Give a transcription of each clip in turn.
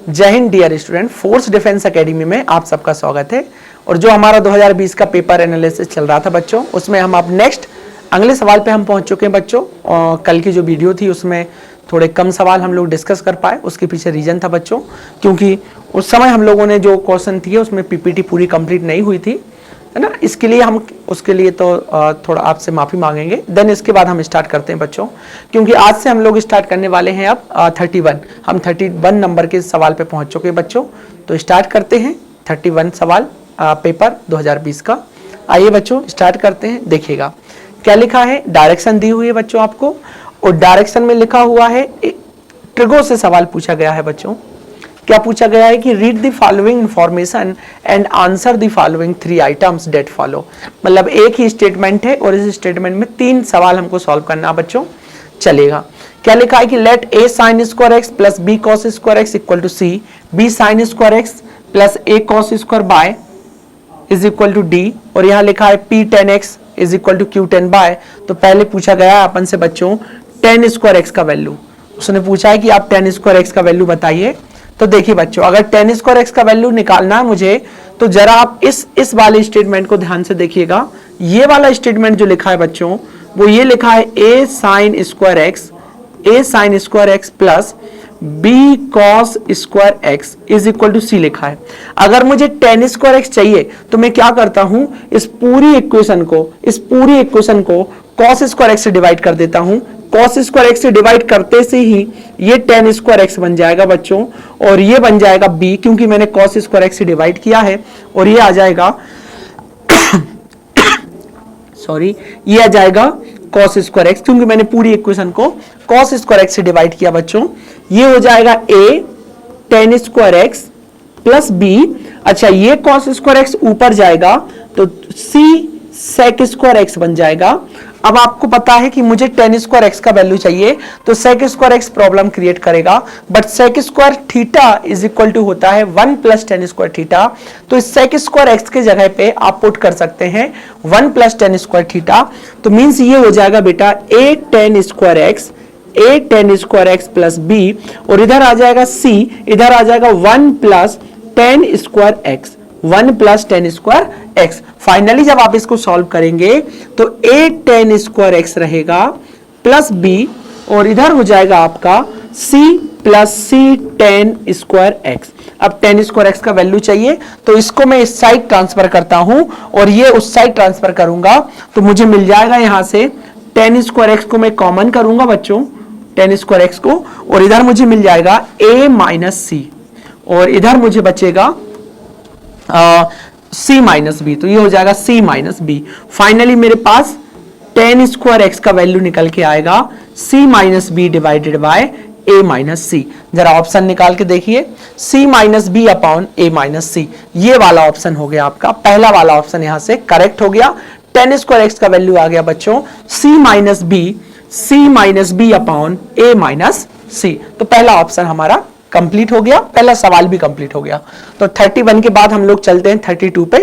जय Hind dear student, force defence academy में आप सबका स्वागत है। और जो हमारा 2020 का पेपर एनालिसिस चल रहा था बच्चों, उसमें हम अब नेक्स्ट अगले सवाल पे हम पहुंच चुके हैं बच्चों। और कल की जो वीडियो थी उसमें थोड़े कम सवाल हम लोग डिस्कस कर पाए। उसके पीछे रीजन था बच्चों, क्योंकि उस समय हम लोगों ने जो क्वेश्चन थी उसमें पीपीटी पूरी कंप्लीट नहीं हुई थी, है ना। इसके लिए हम उसके लिए तो थोड़ा आपसे माफ़ी मांगेंगे। देन इसके बाद हम स्टार्ट करते हैं बच्चों, क्योंकि आज से हम लोग स्टार्ट करने वाले हैं अब 31। हम 31 नंबर के सवाल पे पहुंच चुके हैं बच्चों। तो स्टार्ट करते हैं 31 सवाल पेपर 2020 का। आइए बच्चों स्टार्ट करते हैं। देखिएगा क्या लिखा है, डायरेक्शन दी हुई है बच्चों आपको, और डायरेक्शन में लिखा हुआ है ट्रिगो से सवाल पूछा गया है बच्चों। क्या पूछा गया है कि read the following information and answer the following 3 items date follow. मतलब एक ही स्टेटमेंट है और इस स्टेटमेंट में 3 सवाल हमको सॉल्व करना बच्चों। चलेगा। क्या लिखा है कि let a sine square x plus b cos square x equal to c, b sine square x plus a cos square y is equal to d, और यहाँ लिखा है p tan x is equal to q tan y. तो पहले पूछा गया है अपन से बच्चों टेन स्क्वायर एक्स का वैल्यू। उसने पूछा है कि आप टेन स्क्वायर एक्स का वैल्यू बताइए। तो देखिए बच्चों, अगर टेन स्क्वायर एक्स का वैल्यू निकालना है मुझे, तो जरा आप इस वाले स्टेटमेंट को ध्यान से देखिएगा। ये वाला स्टेटमेंट जो लिखा है बच्चों, वो ये लिखा है a sine square x plus b cos square x is equal to c लिखा है। अगर मुझे टेन स्क्वायर एक्स चाहिए तो मैं क्या करता हूं, इस पूरी इक्वेशन को कॉस स्क्वायर एक्स से डिवाइड कर देता हूं। कॉस स्क्वायर एक्स से डिवाइड करते से ही ये टेन स्क्वायर एक्स बन जाएगा बच्चों, और ये बन जाएगा b, क्योंकि मैंने कॉस स्क्वायर एक्स से डिवाइड किया है। और ये आ जाएगा ये आ जाएगा कॉस स्क्वायर एक्स, क्योंकि मैंने पूरी इक्वेशन को कॉस स्क्वायर एक्स से डिवाइड किया बच्चों। ये हो जाएगा a tan square x plus b। अच्छा, ये कॉस स्क्वायर एक्स ऊपर जाएगा तो c सेक स्क्वायर एक्स बन जाएगा। अब आपको पता है कि मुझे टेन स्क्वायर एक्स का वैल्यू चाहिए, तो sec square x problem create करेगा, but sec square theta is equal to होता है 1 प्लस टेन स्क्वायर थीटा। तो इस सेक स्क्वायर एक्स के जगह पे आप पुट कर सकते हैं 1 प्लस टेन स्क्वायर थीटा। तो मीन्स ये हो जाएगा बेटा a tan square x plus b, और इधर आ जाएगा c, इधर आ जाएगा 1 plus tan square x. Finally जब आप इसको सॉल्व करेंगे तो a टेन स्क्वायर एक्स रहेगा प्लस b, और इधर हो जाएगा आपका c plus c tan square x. अब टेन स्क्वायर एक्स का वैल्यू चाहिए, तो इसको मैं इस साइड ट्रांसफर करता हूं और ये उस साइड ट्रांसफर करूंगा, तो मुझे मिल जाएगा यहां से टेन स्क्वायर एक्स को मैं कॉमन करूंगा बच्चों, टेन स्क्वायर एक्स को, और इधर मुझे मिल जाएगा a माइनस सी, और इधर मुझे बचेगा c माइनस बी। तो ये हो जाएगा c माइनस बी। फाइनली मेरे पास टेन स्क्वायर एक्स का वैल्यू निकल के आएगा c minus b divided by a minus c. जरा ऑप्शन निकाल के देखिए, c minus b upon a minus c, ये वाला ऑप्शन हो गया आपका। पहला वाला ऑप्शन यहां से करेक्ट हो गया। टेन स्क्वायर एक्स का वैल्यू आ गया बच्चों c minus b upon a minus c. तो पहला ऑप्शन हमारा कंप्लीट हो गया, पहला सवाल भी कंप्लीट हो गया। तो 31 के बाद हम लोग चलते हैं 32 पे।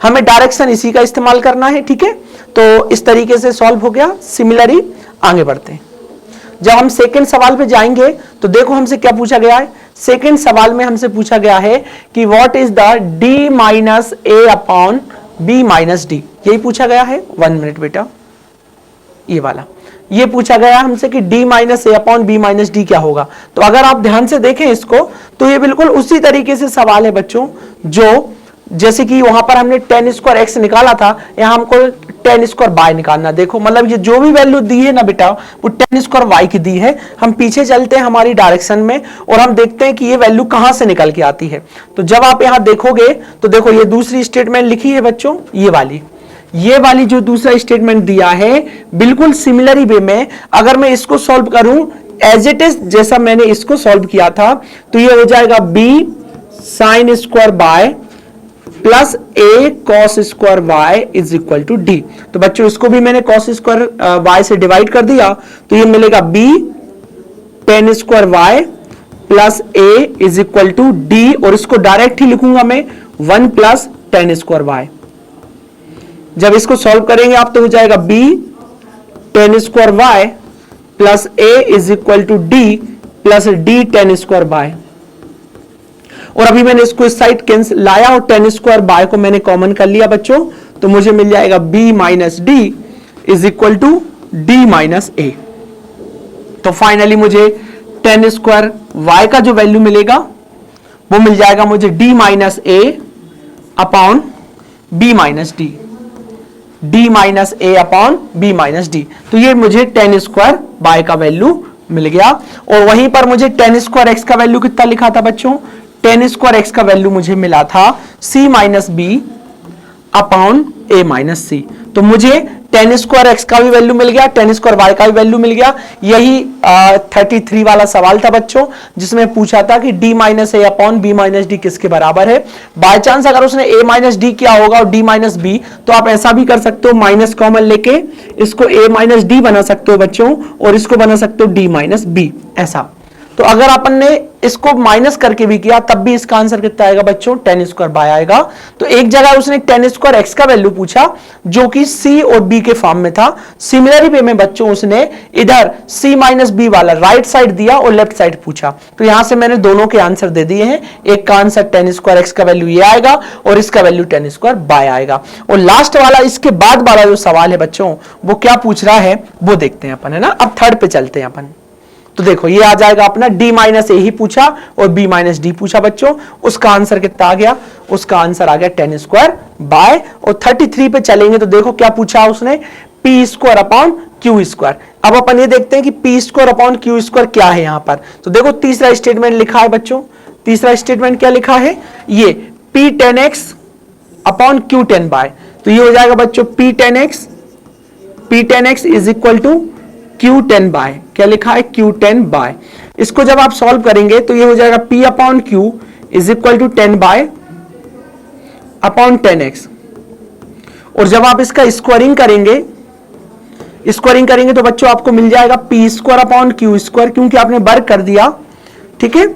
हमें डायरेक्शन इसी का इस्तेमाल करना है, ठीक है। तो इस तरीके से सॉल्व हो गया। सिमिलरली आगे बढ़ते हैं। जब हम सेकंड सवाल पे जाएंगे तो देखो हमसे क्या पूछा गया है। सेकंड सवाल में हमसे पूछा गया है कि what is the d minus a upon b minus d. यही पूछा गया है। 1 मिनट बेटा, ये वाला ये पूछा गया हमसे कि d minus a upon b minus D क्या होगा। तो अगर आप ध्यान से देखें इसको, तो ये बिल्कुल उसी तरीके से सवाल है बच्चों, जो जैसे कि वहां पर हमने टेन स्क्वायर एक्स निकाला था, यहां हमको टेन स्क्वायर वाई निकालना। देखो मतलब ये जो भी वैल्यू दी है ना बेटा, वो टेन स्क्वायर वाई की दी है। हम पीछे चलते हैं हमारी डायरेक्शन में और हम देखते हैं कि ये वैल्यू कहां से निकल के आती है। तो जब आप यहां देखोगे तो देखो ये दूसरी स्टेटमेंट लिखी है बच्चों, ये वाली जो दूसरा स्टेटमेंट दिया है, बिल्कुल सिमिलर वे में अगर मैं इसको सॉल्व करूं एज इट इज जैसा मैंने इसको सॉल्व किया था, तो ये हो जाएगा b sine square y plus a cos square y is equal to d। तो बच्चों इसको भी मैंने कॉस स्क्वायर y से डिवाइड कर दिया, तो ये मिलेगा b tan square y plus a is equal to d, और इसको डायरेक्ट ही लिखूंगा मैं 1 प्लस टेन स्क्वायर y। जब इसको सॉल्व करेंगे आप तो हो जाएगा b tan square y plus a is equal to d plus d tan square y। और अभी मैंने इसको इस साइड कैंसिल लाया और टेन स्क्वायर बाय को मैंने कॉमन कर लिया बच्चों, तो मुझे मिल जाएगा b minus d is equal to d minus a. तो फाइनली मुझे टेन स्क्वायर y का जो वैल्यू मिलेगा वो मिल जाएगा मुझे d minus a upon b minus d, d minus a upon b minus d. तो ये मुझे टेन स्क्वायर y का वैल्यू मिल गया। और वहीं पर मुझे टेन स्क्वायर x का वैल्यू कितना लिखा था बच्चों, टेन स्क्वायर x का वैल्यू मुझे मिला था c minus b upon a minus c. तो मुझे टेन स्क्वायर एक्स का भी वैल्यू मिल गया, टेन स्क्वायर वाई का भी वैल्यू मिल गया। यही 33 वाला सवाल था बच्चों, जिसमें पूछा था कि d minus a upon b minus D किसके बराबर है। बाय चांस अगर उसने a माइनस डी किया होगा और d माइनस बी, तो आप ऐसा भी कर सकते हो, माइनस कॉमन लेके इसको a माइनस डी बना सकते हो बच्चों, और इसको बना सकते हो d माइनस बी ऐसा। तो अगर अपन ने इसको माइनस करके भी किया तब भी इसका आंसर कितना आएगा बच्चों, टेन स्क्वायर बाय आएगा। तो एक जगह उसने टेन स्क्वायर एक्स का वैल्यू पूछा जो कि सी और बी के फॉर्म में था। सिमिलर वे में बच्चों उसने इधर सी माइनस बी वाला राइट साइड दिया और लेफ्ट साइड पूछा। तो यहां से मैंने दोनों के आंसर दे दिए हैं। एक का आंसर टेन स्क्वायर एक्स का वैल्यू ये आएगा और इसका वैल्यू टेन स्क्वायर बाय आएगा। और लास्ट वाला, इसके बाद वाला जो सवाल है बच्चों, वो क्या पूछ रहा है वो देखते हैं अपन, है ना। अब थर्ड पे चलते हैं अपन। तो देखो ये आ जाएगा अपना d माइनस ए ही पूछा और b माइनस डी पूछा बच्चों। उसका आंसर कितना आ गया, उसका आंसर आ गया टेन स्क्वायर बाय। और 33 पे चलेंगे तो देखो क्या पूछा उसने, P square upon Q square. अब अपन ये देखते हैं कि p square upon Q square क्या है यहां पर। तो देखो तीसरा स्टेटमेंट लिखा है बच्चों, तीसरा स्टेटमेंट क्या लिखा है, ये p tan x upon q tan y. तो ये हो जाएगा बच्चों p tan x is equal to q tan y, क्या लिखा है क्यू टेन बाय। इसको जब आप सॉल्व करेंगे तो ये हो जाएगा p upon q is equal to 10 y upon 10x। और जब आप इसका स्क्वायरिंग करेंगे तो बच्चों आपको मिल जाएगा p square upon Q square, क्योंकि आपने वर्ग कर दिया, ठीक है।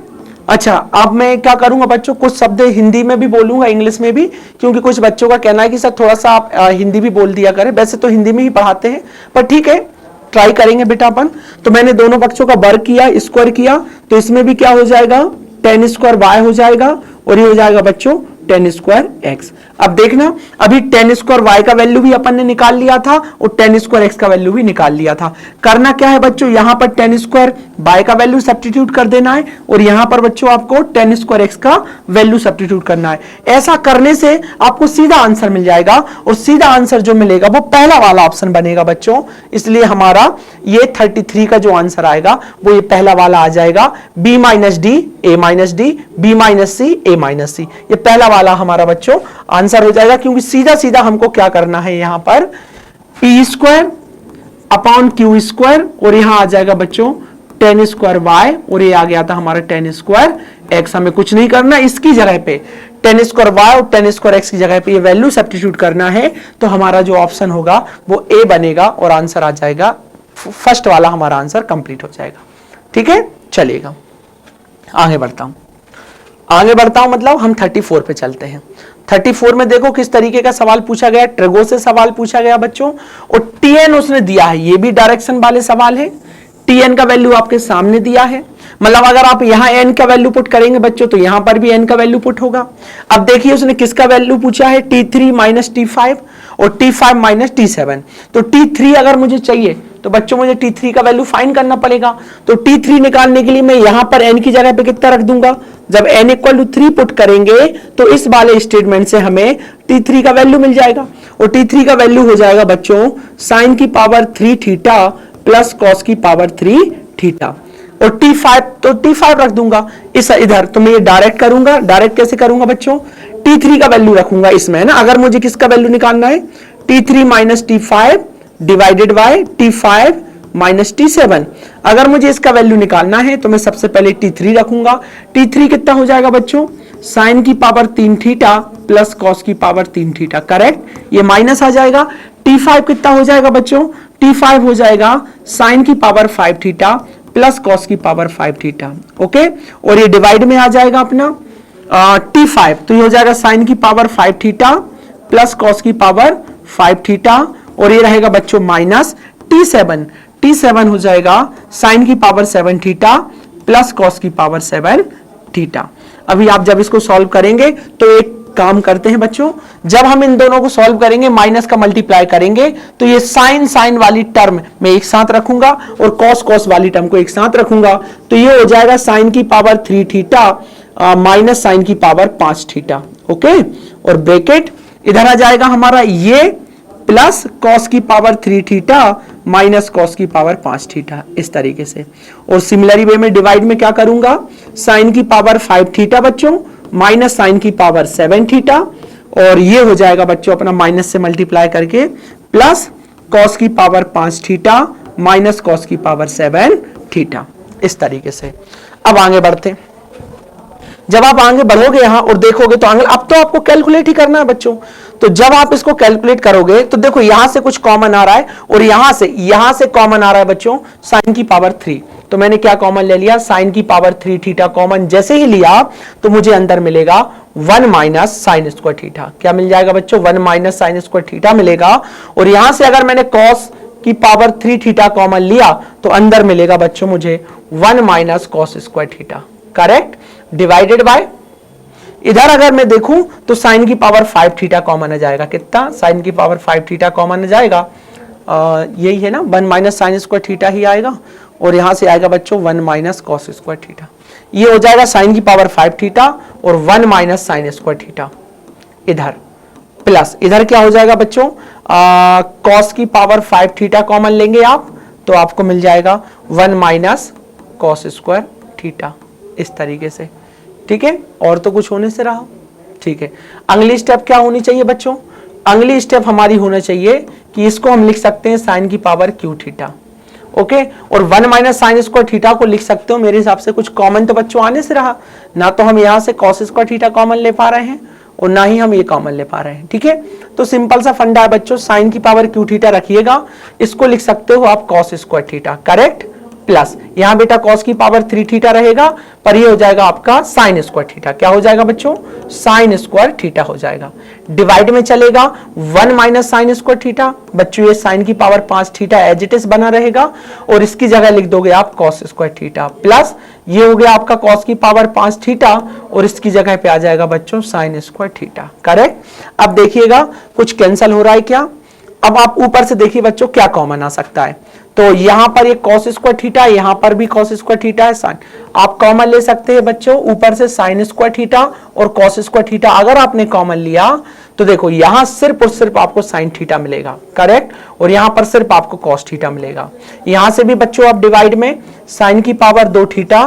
अच्छा, अब मैं क्या करूंगा बच्चों, कुछ शब्द हिंदी में भी बोलूंगा इंग्लिश में भी, क्योंकि कुछ बच्चों का कहना है कि सर थोड़ा सा आप हिंदी भी बोल दिया करें। वैसे तो हिंदी में ही पढ़ाते हैं, पर ठीक है ट्राई करेंगे बेटा अपन। तो मैंने दोनों पक्षों का वर्ग किया, स्क्वायर किया, तो इसमें भी क्या हो जाएगा, टेन स्क्वायर बाय हो जाएगा और ये हो जाएगा बच्चों टेन स्क्वायर एक्स। अब देखना, अभी टेन स्क्वायर वाई का वैल्यू भी अपन ने निकाल लिया था और टेन स्क्वायर एक्स का वैल्यू भी निकाल लिया था। करना क्या है बच्चों, यहां पर टेन स्क्वायर वाई का वैल्यू सब्स्टिट्यूट कर देना है और यहां पर बच्चों आपको टेन स्क्वायर एक्स का वैल्यू सब्स्टिट्यूट करना है। ऐसा करने से आपको सीधा आंसर मिल जाएगा और सीधा आंसर जो मिलेगा वो पहला वाला ऑप्शन बनेगा बच्चों। इसलिए हमारा ये 33 का जो आंसर आएगा वो ये पहला वाला आ जाएगा, b minus d a minus d b minus c a minus c. ये पहला वाला हमारा बच्चों आंसर हो जाएगा, क्योंकि सीधा सीधा हमको क्या करना है, यहां पर P square upon Q square और यहां आ जाएगा बच्चों टेन स्क्वायर वाई और ये आ गया था हमारा टेन स्क्वायर एक्स। हमें कुछ नहीं करना, इसकी जगह पे टेन स्क्वायर वाई और टेन स्क्वायर एक्स की जगह पे ये वैल्यू सब्स्टिट्यूट करना है। तो हमारा जो ऑप्शन होगा वो ए बनेगा और आंसर आ जाएगा, फर्स्ट वाला हमारा आंसर कंप्लीट हो जाएगा। ठीक है, चलिएगा आगे बढ़ता हूं, मतलब हम 34 पे चलते हैं। 34 में देखो किस तरीके का सवाल पूछा गया, ट्रिगो से सवाल पूछा गया बच्चों, और टीएन उसने दिया है, ये भी डायरेक्शन वाले सवाल है। टीएन का वैल्यू आपके सामने दिया है, मतलब अगर आप यहां एन का वैल्यू पुट करेंगे बच्चों तो यहां पर भी एन का वैल्यू पुट होगा। अब देखिए उसने किसका वैल्यू पूछा है, T3 माइनस T5 और T5 माइनस T7। तो T3 अगर मुझे चाहिए तो बच्चों मुझे T3 का वैल्यू फाइंड करना पड़ेगा। तो T3 निकालने के लिए मैं यहां पर n की जगह पे कितना रख दूंगा, जब n इक्वल टू 3 पुट करेंगे तो इस वाले स्टेटमेंट से हमें T3 का वैल्यू मिल जाएगा। और T3 का वैल्यू हो जाएगा बच्चों साइन की पावर 3 थीटा प्लस कॉस की पावर 3 थीटा। और T5 तो T5 रख दूंगा इस इधर, तो मैं ये डायरेक्ट करूंगा। डायरेक्ट कैसे करूंगा बच्चों, T3 का वैल्यू रखूंगा इसमें, है ना। अगर मुझे किसका वैल्यू निकालना है, T3 minus T5 divided by T5 minus T7। अगर मुझे इसका वैल्यू निकालना है तो मैं सबसे पहले T3 रखूंगा। T3 कितना हो जाएगा बच्चों, साइन की पावर 3 थीटा प्लस कॉस की पावर 3 थीटा, करेक्ट। ये माइनस आ जाएगा। T5 कितना हो जाएगा बच्चों, T5 हो जाएगा साइन की पावर 5 थीटा प्लस कॉस की पावर 5 थीटा, ओके। और ये डिवाइड में आ जाएगा अपना T5, तो ये हो जाएगा साइन की पावर 5 थीटा प्लस कॉस की पावर 5 थीटा, और ये रहेगा बच्चों माइनस T7 हो जाएगा साइन की पावर 7 थीटा प्लस कॉस की पावर 7 थीटा। अभी आप जब इसको सॉल्व करेंगे तो एक काम करते हैं बच्चों, जब हम इन दोनों को सॉल्व करेंगे माइनस का मल्टीप्लाई करेंगे तो ये साइन साइन वाली टर्म मैं एक साथ रखूंगा और कॉस कॉस वाली टर्म को एक साथ रखूंगा, तो ये हो जाएगा साइन की पावर 3 थीटा माइनस साइन की पावर 5 थीटा। ओके, और ब्रैकेट इधर आ जाएगा हमारा ये प्लस कॉस की पावर 3 थीटा माइनस कॉस की पावर 5 थीटा, इस तरीके से। और सिमिलरली वे में डिवाइड में क्या करूंगा, साइन की पावर 5 थीटा बच्चों माइनस साइन की पावर 7 थीटा, और ये हो जाएगा बच्चों अपना माइनस से मल्टीप्लाई करके प्लस कॉस की पावर 5 थीटा माइनस कॉस की पावर 7 थीटा, इस तरीके से। अब आगे बढ़ते, जब आप आगे बढ़ोगे यहां और देखोगे तो आगे अब तो आपको कैलकुलेट ही करना है बच्चों। तो जब आप इसको कैलकुलेट करोगे तो देखो यहां से कुछ कॉमन आ रहा है और यहां से कॉमन आ रहा है बच्चों साइन की पावर 3, तो मैंने क्या कॉमन ले लिया, साइन की पावर 3 थीटा कॉमन जैसे ही लिया तो मुझे अंदर मिलेगा 1 माइनस साइन स्क्वायर थीटा। क्या मिल जाएगा बच्चों, 1 माइनस साइन स्क्वायर थीटा मिलेगा। और यहां से अगर मैंने कॉस की पावर 3 थीटा कॉमन लिया तो अंदर मिलेगा बच्चों मुझे 1 minus cos square theta, correct, divided by, इधर अगर मैं देखूं तो साइन की पावर 5 थीटा कॉमन आ जाएगा, कितना, साइन की पावर 5 थीटा कॉमन आ जाएगा, यही है ना, 1 माइनस साइन स्क्वायर थीटा ही आएगा। और यहां से आएगा बच्चों 1 माइनस कॉस स्क्वायर थीटा, ये हो जाएगा साइन की पावर 5 थीटा और 1 माइनस साइन स्क्वायर थीटा, इधर प्लस इधर क्या हो जाएगा बच्चों, कॉस की पावर 5 थीटा कॉमन लेंगे आप तो आपको मिल जाएगा 1 माइनस कॉस स्क्वायर थीटा, इस तरीके से। ठीक है, और तो कुछ होने से रहा, ठीक है। अगली स्टेप क्या होनी चाहिए बच्चों, अगली स्टेप हमारी होना चाहिए कि इसको हम लिख सकते हैं साइन की पावर क्यू थीटा, ओके। और 1 माइनस साइन स्क्वायर थीटा को लिख सकते हो, मेरे हिसाब से कुछ कॉमन तो बच्चों आने से रहा ना, तो हम यहां से कॉस स्क्वायर थीटा कॉमन ले पा रहे हैं और ना ही हम ये कॉमन ले पा रहे हैं, ठीक है। तो सिंपल सा फंडा है बच्चों, साइन की पावर क्यू थीटा रखिएगा, इसको लिख सकते हो आप cos square theta, correct, plus यहां बेटा कॉस की पावर 3 थीटा रहेगा पर ये हो जाएगा आपका साइन स्क्वायर थीटा, क्या हो जाएगा बच्चों, साइन स्क्वायर थीटा हो जाएगा। डिवाइड में चलेगा 1 माइनस साइन स्क्वायर थीटा, बच्चों ये साइन की power 5 theta as it is बना रहेगा और इसकी जगह लिख दोगे आप कॉस स्क्वायर थीटा, प्लस ये हो गया आपका कॉस की पावर 5 थीटा और इसकी जगह पे आ जाएगा बच्चों साइन स्क्वायर थीटा, करेक्ट। अब देखिएगा कुछ कैंसिल हो रहा है क्या, अब आप ऊपर से देखिए बच्चों क्या कॉमन आ सकता है, तो यहां पर ये कॉस स्क्वायर थीटा, यहां पर भी कॉस स्क्वायर थीटा है, साइन आप कॉमन ले सकते हैं बच्चों, ऊपर से साइन स्क्वायर थीटा और कॉस स्क्वायर थीटा अगर आपने कॉमन लिया तो देखो यहां सिर्फ और सिर्फ आपको साइन थीटा मिलेगा, करेक्ट, और यहां पर सिर्फ आपको कॉस थीटा मिलेगा। यहां से भी बच्चों आप डिवाइड में साइन की पावर 2 थीटा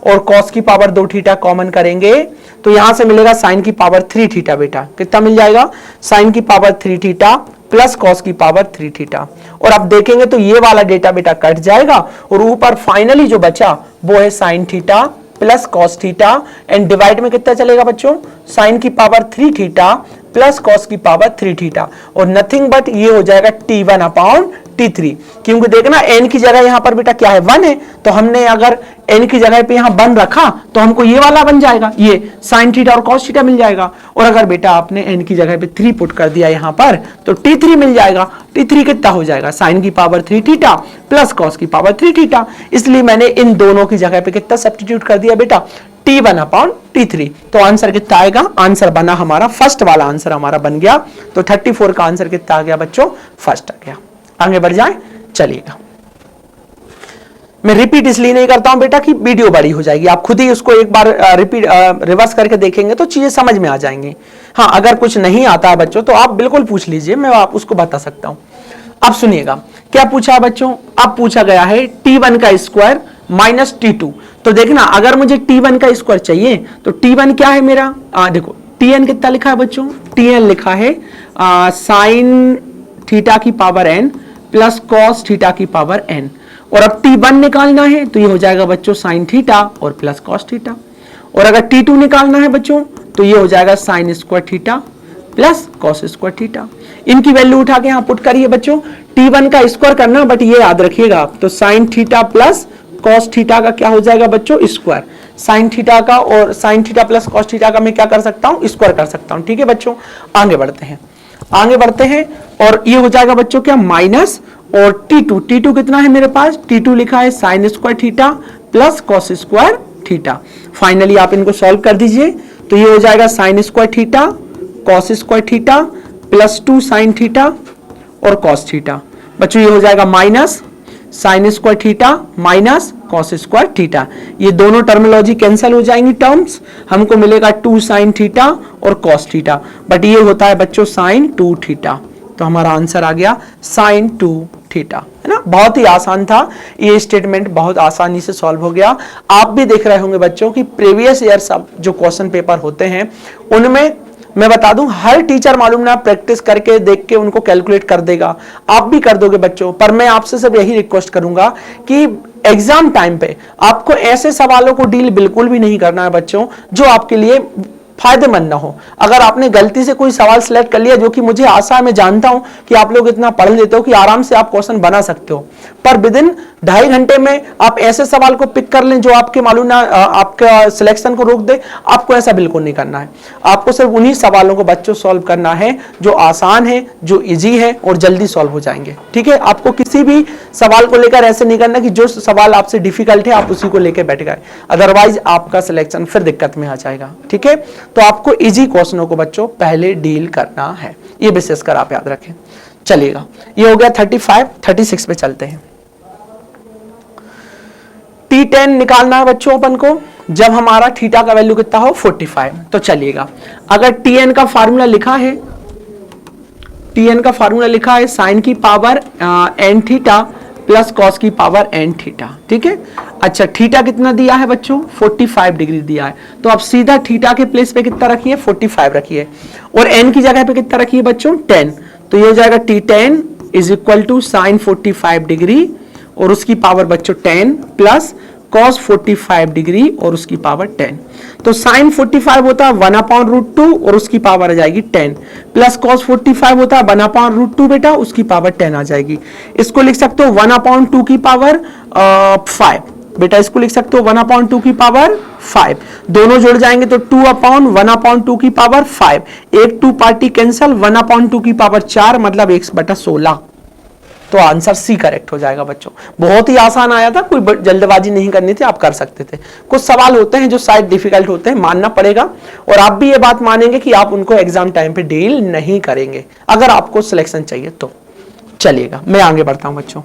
और कॉस की पावर 2 थीटा कॉमन करेंगे तो यहां से मिलेगा साइन की पावर 3 थीटा, बेटा कितना मिल जाएगा, साइन की पावर 3 थीटा प्लस कॉस की पावर 3 थीटा, और अब देखेंगे तो ये वाला डेटा बेटा कट जाएगा और ऊपर फाइनली जो बचा वो है sine theta plus cos theta, and divide में कितना चलेगा बच्चों, साइन की पावर 3 थीटा प्लस कॉस की पावर 3 थीटा, और नथिंग बट ये हो जाएगा T1 अपॉन T3, क्योंकि देखना n की जगह यहां पर बेटा क्या है 1 है, तो हमने अगर n की जगह पे यहां 1 रखा तो हमको ये वाला बन जाएगा, ये साइन थीटा और कॉस थीटा मिल जाएगा, और अगर बेटा आपने n की जगह पे 3 पुट कर दिया यहां पर तो T3 मिल जाएगा। T3 कितना हो जाएगा, साइन की पावर 3 थीटा प्लस कॉस की पावर 3 थीटा, इसलिए मैंने इन दोनों की जगह पे कितना सब्स्टिट्यूट कर दिया बेटा, T1 अपॉन T3, तो आंसर कितना आएगा, आंसर बना हमारा फर्स्ट वाला आंसर हमारा बन गया, तो 34 का आंसर कितना आ गया बच्चों, फर्स्ट आ गया। आगे बढ़ जाए, चलिएगा, मैं रिपीट इसलिए नहीं करता हूं बेटा कि वीडियो बड़ी हो जाएगी, आप खुद ही उसको एक बार रिपीट रिवर्स करके देखेंगे तो चीजें समझ में आ जाएंगी। हाँ, अगर कुछ नहीं आता है बच्चों तो आप बिल्कुल पूछ लीजिए, मैं आप उसको बता सकता हूं। अब सुनिएगा क्या पूछा है बच्चों, अब पूछा गया है T1 का स्क्वायर माइनस T2, तो देखना अगर मुझे T1 का स्क्वायर चाहिए तो T1 क्या है मेरा, देखो Tn कितना लिखा है बच्चों, Tn लिखा है साइन थीटा की power n plus cos theta की पावर n, और अब T1 निकालना है तो ये हो जाएगा बच्चों साइन थीटा और प्लस कॉस थीटा, और अगर T2 निकालना है बच्चों तो ये हो जाएगा sine square theta plus cos square theta. इनकी वैल्यू उठा के यहां पुट करिए बच्चों, T1 का स्क्वायर करना, बट ये याद रखिएगा आप, तो sine theta plus cos theta का क्या हो जाएगा बच्चों, स्क्वायर, साइन थीटा का और sine theta plus cos theta का मैं क्या कर सकता हूं, स्क्वायर कर सकता हूं, ठीक है बच्चों। आगे बढ़ते हैं, आगे बढ़ते हैं, और ये हो जाएगा बच्चों क्या, माइनस, और T2 कितना है मेरे पास, T2 लिखा है sine square theta plus cos square theta, finally आप इनको सॉल्व कर दीजिए, तो ये हो जाएगा sine square theta cos square theta plus 2 sine theta और कॉस थीटा। बच्चों ये हो जाएगा minus sine square theta minus cos square theta, ये दोनों टर्मिनोलॉजी कैंसिल हो जाएंगी टर्म्स, हमको मिलेगा 2 साइन थीटा और कॉस थीटा, बट ये होता है बच्चों साइन 2 थीटा, तो हमारा आंसर आ गया साइन 2 थीटा, है ना। बहुत ही आसान था ये स्टेटमेंट, बहुत आसानी से सॉल्व हो गया। आप भी देख रहे होंगे बच्चों कि प्रीवियस ईयर सब जो क्वेश्चन पेपर होते हैं उनमें मैं बता दूं हर टीचर मालूम ना प्रैक्टिस करके देख के उनको कैलकुलेट कर देगा, आप भी कर दोगे बच्चों, पर मैं आपसे सिर्फ यही रिक्वेस्ट करूंगा कि एग्जाम टाइम पे आपको ऐसे सवालों को डील बिल्कुल भी नहीं करना है बच्चों जो आपके लिए फायदेमंद ना हो। अगर आपने गलती से कोई सवाल सिलेक्ट कर लिया, जो कि मुझे आशा है, मैं जानता हूं कि आप लोग इतना पढ़ लेते हो कि आराम से आप क्वेश्चन बना सकते हो, पर विद इन 2.5 घंटे में आप ऐसे सवाल को पिक कर लें जो आपके मालूम ना आपका सिलेक्शन को रोक दे, आपको ऐसा बिल्कुल नहीं करना है। आपको सिर्फ उन्हीं सवालों को बच्चों सॉल्व करना है जो आसान है, जो इजी है और जल्दी सॉल्व हो जाएंगे, ठीक है। आपको किसी भी सवाल को लेकर ऐसे नहीं करना कि जो सवाल आपसे डिफिकल्ट है आप उसी को लेकर बैठ गए, अदरवाइज आपका सिलेक्शन फिर दिक्कत में आ जाएगा, ठीक है। तो आपको इजी क्वेश्चनों को बच्चों पहले डील करना है, ये विशेषकर आप याद रखें। चलिएगा, ये हो गया 35, 36 पे चलते हैं। T10 निकालना है बच्चों अपन को जब हमारा थीटा का वैल्यू कितना हो 45। तो चलिएगा, अगर Tn का फार्मूला लिखा है, Tn का फार्मूला लिखा है साइन की power n theta plus cos की पावर n थीटा, ठीक है। अच्छा, थीटा कितना दिया है बच्चों 45 डिग्री दिया है, तो आप सीधा थीटा के प्लेस पे कितना रखिए 45 रखिए, और n की जगह पे कितना रखिए बच्चों 10, तो ये हो जाएगा T10 is equal to sine 45 degree और उसकी पावर बच्चों 10 प्लस cos 45 डिग्री और उसकी पावर 10। तो sin 45 होता है 1/√2 और उसकी पावर आ जाएगी 10, प्लस cos 45 होता है 1/√2 बेटा, उसकी पावर 10 आ जाएगी। इसको लिख सकते हो 1/2 की पावर 5 बेटा, इसको लिख सकते हो 1/2 की पावर 5, दोनों जुड़ जाएंगे तो 2/1/2 की पावर 5, एक 2 पार्टी कैंसल, 1/2 की पावर 4 मतलब 1/16, तो आंसर सी करेक्ट हो जाएगा बच्चों। बहुत ही आसान आया था, कोई जल्दबाजी नहीं करनी थी, आप कर सकते थे। कुछ सवाल होते हैं जो शायद डिफिकल्ट होते हैं, मानना पड़ेगा, और आप भी ये बात मानेंगे कि आप उनको एग्जाम टाइम पे डील नहीं करेंगे अगर आपको सिलेक्शन चाहिए तो। चलिएगा, मैं आगे बढ़ता हूं बच्चों,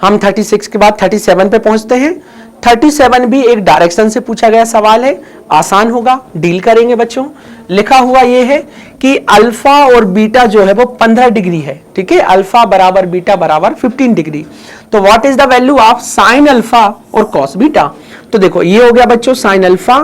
हम 36 के बाद 37 पे पहुंचते हैं। 37 भी एक डायरेक्शन से पूछा गया सवाल है, आसान होगा, डील करेंगे बच्चों। लिखा हुआ ये है कि अल्फा और बीटा जो है वो 15 डिग्री है, ठीक है, अल्फा बराबर बीटा बराबर 15 डिग्री। तो what is the value of sine alpha और कॉस बीटा। तो देखो ये हो गया बच्चों साइन अल्फा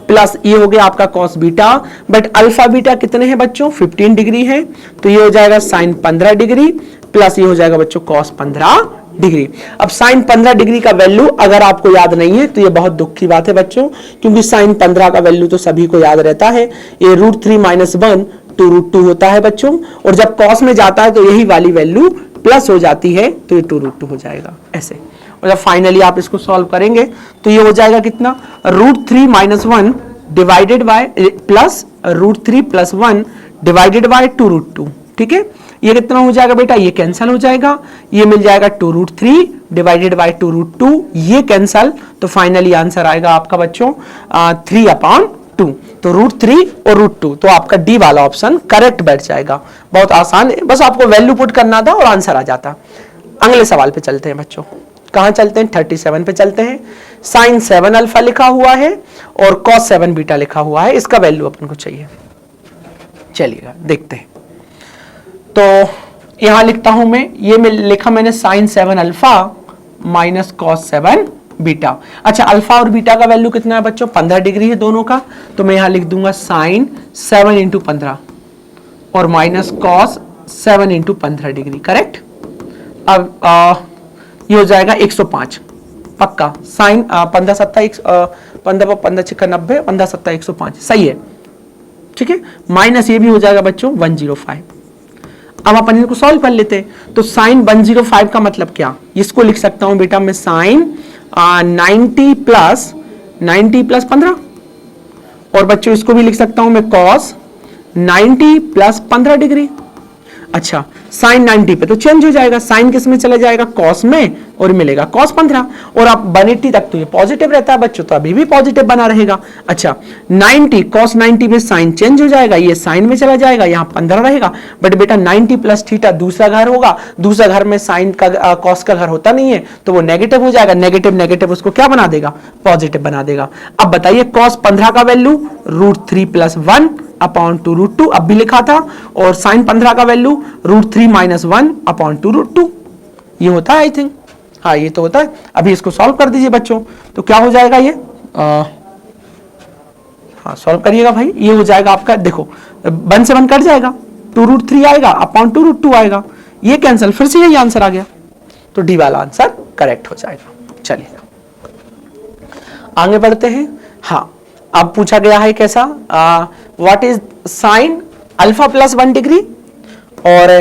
प्लस ये हो गया आपका cos beta, but alpha beta कितने हैं बच्चों 15 डिग्री है, तो ये हो जाएगा साइन 15 डिग्री प्लस ये हो जाएगा बच्चों कॉस 15 डिग्री। अब साइन 15 डिग्री का वैल्यू अगर आपको याद नहीं है तो ये बहुत दुख की बात है बच्चों, क्योंकि साइन 15 का वैल्यू तो सभी को याद रहता है, ये √3 - 1 2√2 होता है बच्चों, और जब कॉस में जाता है तो यही वाली वैल्यू प्लस हो जाती है, तो ये 2√2 हो जाएगा ऐसे। और जब फाइनली आप इसको सॉल्व करेंगे तो ये हो जाएगा कितना √3 - 1 divided by plus √3 + 1 divided by 2√2, ठीक है। ये कितना हो जाएगा बेटा, ये कैंसिल हो जाएगा, ये मिल जाएगा 2√3 डिवाइडेड बाय 2√2, ये कैंसिल, तो फाइनली आंसर आएगा आपका बच्चों 3/2, तो √3 और √2, तो आपका डी वाला ऑप्शन करेक्ट बैठ जाएगा। बहुत आसान है, बस आपको वैल्यू पुट करना था और आंसर आ जाता। अगले सवाल पे चलते हैं बच्चों, कहां चलते हैं 37 पे चलते हैं। साइन 7 अल्फा लिखा हुआ है और कॉस 7 बीटा लिखा हुआ है, इसका वैल्यू अपन को चाहिए। चलिएगा देखते हैं, तो यहां लिखता हूं मैं, ये लिखा मैंने sine 7 alpha minus cos 7 beta. अच्छा, अल्फा और बीटा का वैल्यू कितना है बच्चों 15 डिग्री है दोनों का, तो मैं यहां लिख दूंगा साइन 7 × 15 और माइनस कॉस 7 × 15 डिग्री, करेक्ट। अब ये हो जाएगा 105 पक्का, साइन 15 × 7 15 × 5 = 90, 15 × 7 105, सही है, ठीक है। माइनस ये भी हो जाएगा बच्चों 105। अब अपन इनको सॉल्व कर लेते हैं, तो साइन 105 का मतलब क्या, इसको लिख सकता हूं बेटा मैं साइन 90 + 15, और बच्चों इसको भी लिख सकता हूं मैं कॉस 90 + 15 डिग्री। अच्छा साइन 90 पे तो चेंज हो जाएगा, साइन किस में चला जाएगा, कॉस में, और मिलेगा cos 15। और आप 180 तक तो ये पॉजिटिव रहता है बच्चों, तो अभी भी पॉजिटिव बना रहेगा। अच्छा 90 cos 90 में साइन चेंज हो जाएगा, ये साइन में चला जाएगा, यहाँ 15 रहेगा। बट बेटा 90 प्लस थीटा दूसरा घर होगा, दूसरा घर में साइन का कॉस का घर होता नहीं है, तो वो नेगेटिव हो जाएगा, नेगेटिव नेगेटिव उसको क्या बना देगा, पॉजिटिव बना देगा। अब बताइए cos 15 का वैल्यू √3 + 1 अपॉन 2 √2 अब भी लिखा था, और साइन 15 का वैल्यू √3 - 1 अपॉन 2 √2 ये होता है आई थिंक, हाँ ये तो होता है। अभी इसको सॉल्व कर दीजिए बच्चों, तो क्या हो जाएगा ये, हाँ सॉल्व करिएगा भाई, ये हो जाएगा आपका, देखो 1 से 1 कट जाएगा, 2 √3 आएगा अपॉन 2 √2 आएगा, ये कैंसिल, फिर से यही आंसर आ गया, तो डी वाला आंसर करेक्ट हो जाएगा। चलिए आगे बढ़ते हैं। हाँ अब पूछा गया है कैसा, what is sine alpha plus 1 degree और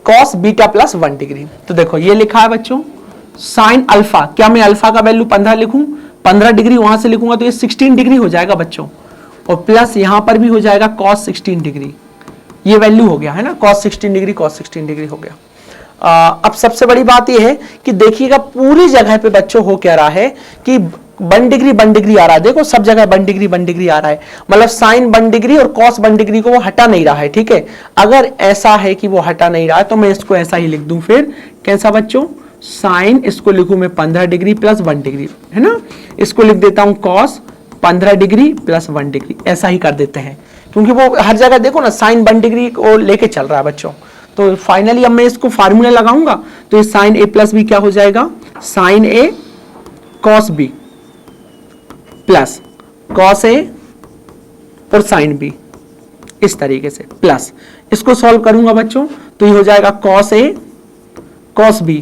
कॉस बीटा प्लस 1 डिग्री। तो देखो ये लिखा है बच्चों साइन अल्फा, क्या मैं अल्फा का वैल्यू 15 लिखूं, 15 डिग्री वहां से लिखूंगा तो ये 16 डिग्री हो जाएगा बच्चों, और प्लस यहां पर भी हो जाएगा कॉस 16 डिग्री, ये वैल्यू हो गया है ना, कॉस 16 डिग्री कॉस 16 डिग्री हो गया। अब सबसे बड़ी बात यह है कि देखिएगा पूरी जगह पे बच्चों हो क्या रहा है कि 1 डिग्री आ रहा है, देखो सब जगह 1 डिग्री आ रहा है, मतलब साइन 1 डिग्री और कॉस 1 डिग्री को वो हटा नहीं रहा है, ठीक है। अगर ऐसा है कि वो हटा नहीं रहा है तो मैं इसको ऐसा ही लिख दूं, फिर कैसा बच्चों, साइन इसको लिखूं मैं 15 डिग्री प्लस 1 डिग्री, है ना, इसको लिख देता हूं कॉस 15 डिग्री प्लस 1 डिग्री, ऐसा ही कर देते हैं, क्योंकि वो हर जगह देखो ना साइन 1 डिग्री को लेके चल रहा है बच्चों। तो फाइनली अब मैं इसको फार्मूला लगाऊंगा, तो ये साइन a प्लस बी क्या हो जाएगा, sine a cos b plus cos a और साइन b, इस तरीके से प्लस इसको सॉल्व करूंगा बच्चों, तो ये हो जाएगा cos a cos b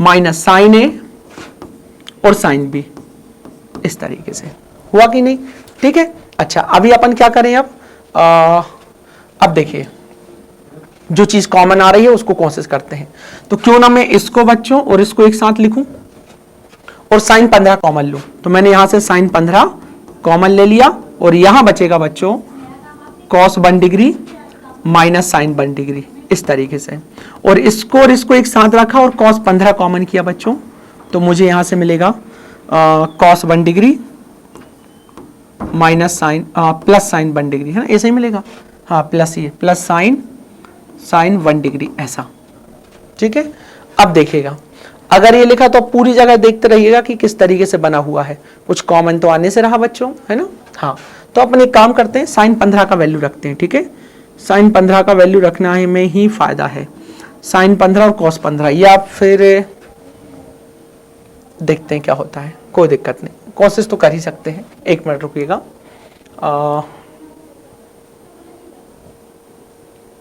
minus sine a और साइन b, इस तरीके से हुआ कि नहीं, ठीक है। अच्छा अभी अपन क्या करें, अब देखिए जो चीज कॉमन आ रही है उसको कोशिश करते हैं, तो क्यों ना मैं इसको बच्चों और इसको एक साथ लिखूं और साइन 15 कॉमन लूं, तो मैंने यहां से साइन 15 कॉमन ले लिया, और यहां बचेगा बच्चों cos 1 degree minus sine 1 degree, इस तरीके से, और इसको एक साथ रखा और कॉस 15 कॉमन किया बच्चों, तो मुझे यहां से मिलेगा cos 1 degree minus sine plus sine 1 degree, है ना, ऐसे ही मिलेगा, हाँ प्लस, ये प्लस साइन 1 डिग्री, ऐसा, ठीक है। अब देखिएगा अगर ये लिखा तो पूरी जगह देखते रहिएगा कि किस तरीके से बना हुआ है, कुछ कॉमन तो आने से रहा बच्चों, है ना। हाँ तो अपन एक काम करते हैं, साइन 15 का वैल्यू रखते हैं, ठीक है, साइन 15 का वैल्यू रखना है में ही फायदा है, साइन 15 और कॉस 15, या आप फिर देखते हैं क्या होता है, कोई दिक्कत नहीं, कोशिश तो कर ही सकते हैं। 1 मिनट रुकिएगा,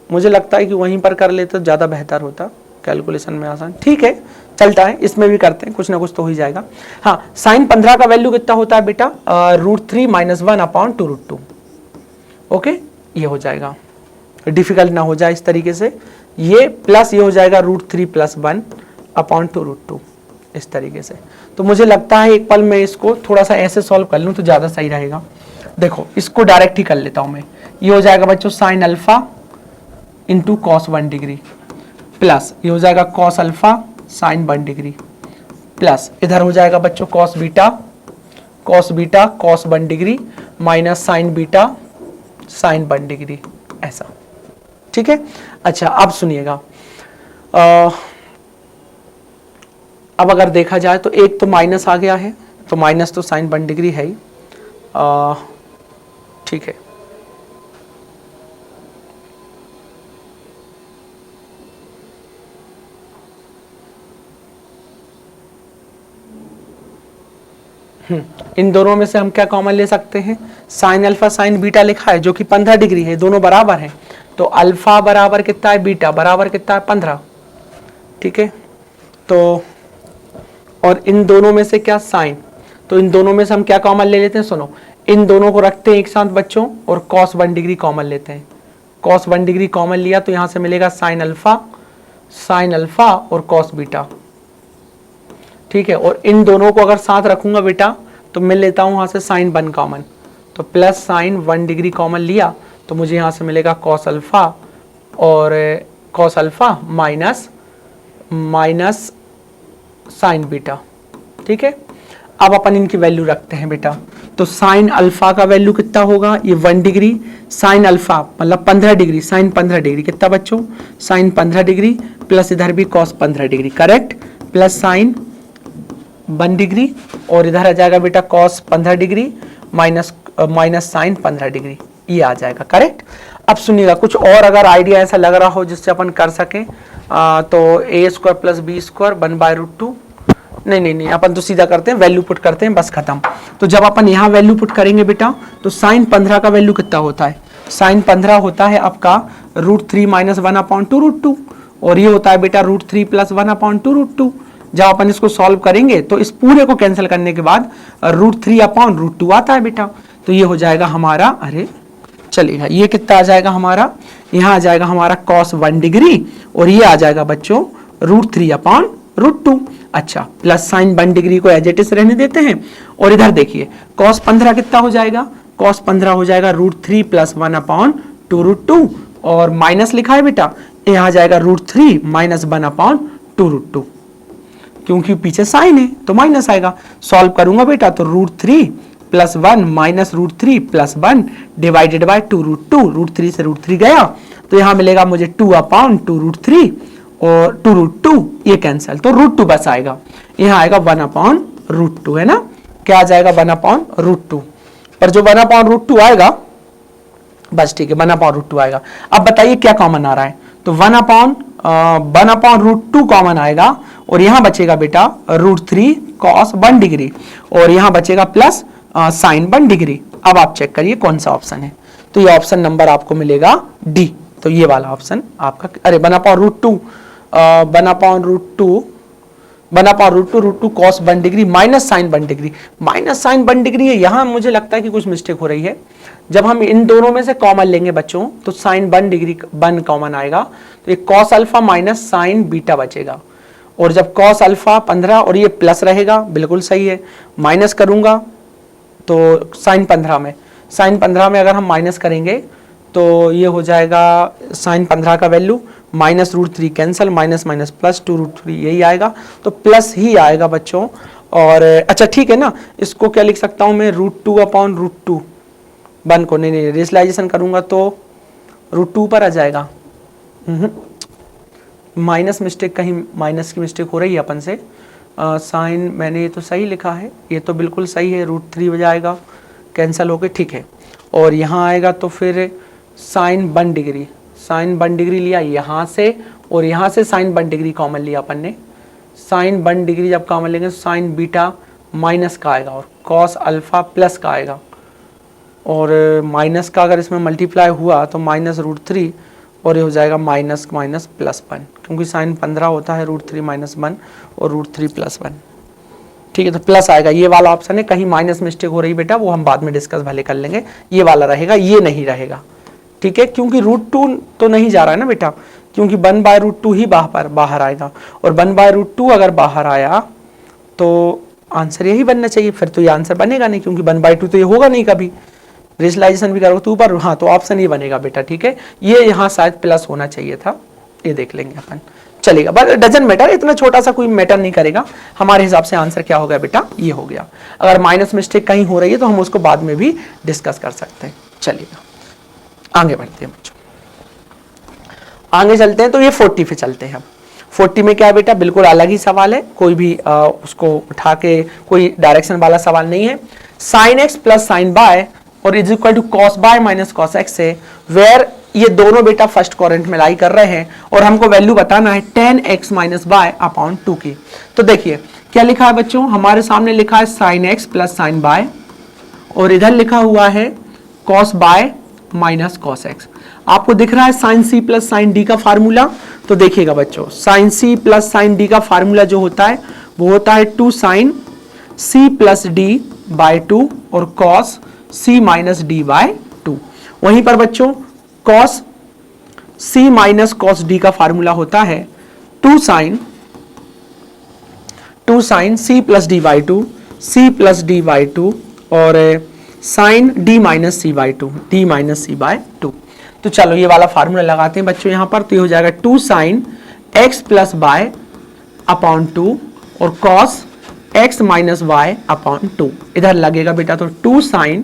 मुझे लगता है कि वहीं पर कर लेते तो ज़्यादा बेहतर होता, कैलकुलेशन में आसान, ठीक है चलता है, इसमें भी करते हैं, कुछ ना कुछ तो हो ही जाएगा। हाँ साइन 15 का वैल्यू कितना होता है बेटा, √3 - 1 अपॉन 2 √2, ओके ये हो जाएगा, डिफिकल्ट ना हो जाए इस तरीके से, ये प्लस ये हो जाएगा √3 + 1 अपॉन 2 √2, इस तरीके से। तो मुझे लगता है एक पल में इसको थोड़ा सा ऐसे सॉल्व कर लूँ तो ज़्यादा सही रहेगा। देखो इसको डायरेक्ट ही कर लेता हूँ मैं, ये हो जाएगा बच्चों sine alpha into cos 1 degree, plus ये हो जाएगा cos alpha sign 1 degree, plus इधर हो जाएगा बच्चों cos beta cos 1 degree minus sign beta sine 1 degree, ऐसा, ठीक है। अच्छा अब सुनिएगा, अब अगर देखा जाए तो एक तो माइनस आ गया है, तो माइनस तो साइन 1 डिग्री है ही, ठीक है। इन दोनों में से हम क्या कॉमन ले सकते हैं, साइन अल्फा साइन बीटा लिखा है जो कि 15 डिग्री है, दोनों बराबर हैं, तो अल्फा बराबर कितना है, बीटा बराबर कितना है 15, ठीक है। तो और इन दोनों में से क्या साइन, तो इन दोनों में से हम क्या कॉमन ले लेते हैं, सुनो इन दोनों को रखते हैं एक साथ बच्चों और कॉस 1 डिग्री कॉमन लेते हैं, कॉस 1 डिग्री कॉमन लिया तो यहां से मिलेगा साइन अल्फा और कॉस बीटा, ठीक है। और इन दोनों को अगर साथ रखूंगा बेटा तो मैं लेता हूं यहां से साइन 1 कॉमन, तो प्लस साइन 1 डिग्री कॉमन लिया तो मुझे यहां से मिलेगा कॉस अल्फा और cos alpha minus sign beta. ठीक है, अब अपन इनकी वैल्यू रखते हैं बेटा। तो साइन अल्फा का वैल्यू कितना होगा, ये 1 डिग्री, साइन अल्फा मतलब 15 डिग्री, साइन 15 डिग्री कितना बच्चों, साइन 15 डिग्री प्लस इधर भी cos 15 degree, correct, plus sine 1 degree और इधर आ जाएगा बेटा cos 15 degree minus sine 15 degree, ये आ जाएगा, करेक्ट। अब सुनिएगा, कुछ और अगर आइडिया ऐसा लग रहा हो जिससे अपन कर सके तो ए स्क्वायर प्लस बी स्क्वायर 1/√2, नहीं अपन तो सीधा करते हैं, वैल्यू पुट करते हैं, बस खत्म। तो जब अपन यहाँ वैल्यू पुट करेंगे बेटा तो साइन 15 का वैल्यू कितना होता है, साइन 15 होता है आपका √3 - 1/√2 और ये होता है बेटा √3 + 1/√2। जब अपन इसको सॉल्व करेंगे तो इस पूरे को कैंसिल करने के बाद √3/√2 आता है बेटा। तो ये हो जाएगा हमारा, अरे चलेगा, ये कितना आ जाएगा हमारा, यहाँ आ जाएगा हमारा cos 1 डिग्री और ये आ जाएगा बच्चों √3/√2। अच्छा, प्लस साइन 1 डिग्री को एज इट इज रहने देते हैं और इधर देखिए cos 15 कितना हो जाएगा, cos 15 हो जाएगा √3 + 1/√2 और माइनस लिखा है बेटा, यहाँ आ जाएगा √3 - 1/√2 क्योंकि पीछे साइन है तो माइनस आएगा। सॉल्व करूंगा बेटा तो √3 + 1 - √3 + 1 डिवाइडेड बाय 2√2, √3 से √3 गया तो यहाँ मिलेगा मुझे 2/√3 और 2√2 ये कैंसिल, तो √2 बस आएगा, यहाँ आएगा 1/√2 है ना, क्या आ जाएगा 1/√2, पर जो 1/√2 आएगा बस ठीक है 1/√2 आएगा। अब बताइए क्या कॉमन आ रहा है, तो 1/√2 कॉमन आएगा और यहां बचेगा बेटा √3 cos 1 डिग्री और यहां बचेगा प्लस साइन 1 डिग्री। अब आप चेक करिए कौन सा ऑप्शन है, तो ये ऑप्शन नंबर आपको मिलेगा डी, तो ये वाला ऑप्शन आपका, अरे 1/√2 √2 cos 1 degree minus sine 1 degree, minus sine 1 degree है, यहां मुझे लगता है कि कुछ मिस्टेक हो रही है। जब हम इन दोनों में से कॉमन लेंगे बच्चों तो साइन 1 डिग्री 1 कॉमन आएगा तो ये cos alpha minus sign beta बचेगा और जब cos अल्फा 15 और ये प्लस रहेगा, बिल्कुल सही है, माइनस करूंगा तो साइन 15 में अगर हम माइनस करेंगे तो ये हो जाएगा साइन 15 का value minus √3 cancel, minus minus plus 2√3 यही आएगा, तो प्लस ही आएगा बच्चों। और अच्छा ठीक है ना, इसको क्या लिख सकता हूं मैं, √2/√2 1 को नहीं रेशनलाइजेशन करूंगा तो √2 पर आ जाएगा, माइनस मिस्टेक, कहीं माइनस की मिस्टेक हो रही है अपन से, साइन मैंने ये तो सही लिखा है, ये तो बिल्कुल सही है, √3 हो जाएगा कैंसिल होके, ठीक है। और यहाँ आएगा तो फिर साइन 1 डिग्री लिया यहाँ से और यहाँ से साइन 1 डिग्री कॉमन लिया अपन ने, साइन 1 डिग्री जब कॉमन लेंगे साइन बीटा माइनस का आएगा और cos अल्फा प्लस का आएगा और माइनस का अगर इसमें मल्टीप्लाई हुआ तो माइनस √3 और ये हो जाएगा माइनस माइनस प्लस 1 क्योंकि साइन 15 होता है √3 - 1 और √3 + 1, ठीक है, तो प्लस आएगा, ये वाला ऑप्शन है। कहीं माइनस मिस्टेक हो रही बेटा वो हम बाद में डिस्कस भले कर लेंगे, ये वाला रहेगा, ये नहीं रहेगा, ठीक है, क्योंकि √2 तो नहीं जा रहा है ना बेटा, क्योंकि 1/√2 ही बाहर आएगा और 1/√2 अगर बाहर आया तो आंसर यही बनना चाहिए, फिर तो ये आंसर बनेगा नहीं क्योंकि 1/2 तो ये होगा नहीं कभी, रेशनलाइजेशन भी करोगे तो ऊपर, हाँ तो ऑप्शन ही बनेगा बेटा, ठीक है, ये यहाँ शायद प्लस होना चाहिए था, ये देख लेंगे अपन, चलेगा, बट डजंट मैटर, इतना छोटा सा कोई मैटर नहीं करेगा, हमारे हिसाब से आंसर क्या हो गया बेटा, ये हो गया। अगर माइनस मिस्टेक कहीं हो रही है तो हम उसको बाद में भी डिस्कस कर सकते हैं। चलिएगा आगे बढ़ते हैं बच्चों, आगे चलते हैं, तो ये 40 पे चलते हैं। 40 में क्या है बेटा, बिल्कुल अलग ही सवाल है, कोई भी उसको उठा के कोई डायरेक्शन वाला सवाल नहीं है। Sine x plus sine y और is equal to cos y minus cos x है, वेयर ये दोनों बेटा फर्स्ट क्वाड्रेंट में लाई कर रहे हैं और हमको वैल्यू बताना है tan x minus y upon 2 की। तो देखिए क्या लिखा है बच्चों, हमारे सामने लिखा है sine x plus sine y और इधर लिखा हुआ है cos y minus cos x. आपको दिख रहा है sine c plus sine d का फार्मूला, तो देखिएगा बच्चों sine c plus sine d का फार्मूला जो होता है वो होता है 2 sine c plus d by 2 और cos c minus d by 2। वहीं पर बच्चों cos c minus cos d का फार्मूला होता है 2 sine c plus d by 2 c plus d by 2 और sine d minus c by 2 d minus c by 2। तो चलो ये वाला फार्मूला लगाते हैं बच्चों यहाँ पर। तो ये हो जाएगा 2 sin x plus y upon 2 और cos x minus y upon 2 इधर लगेगा बेटा। तो 2 sin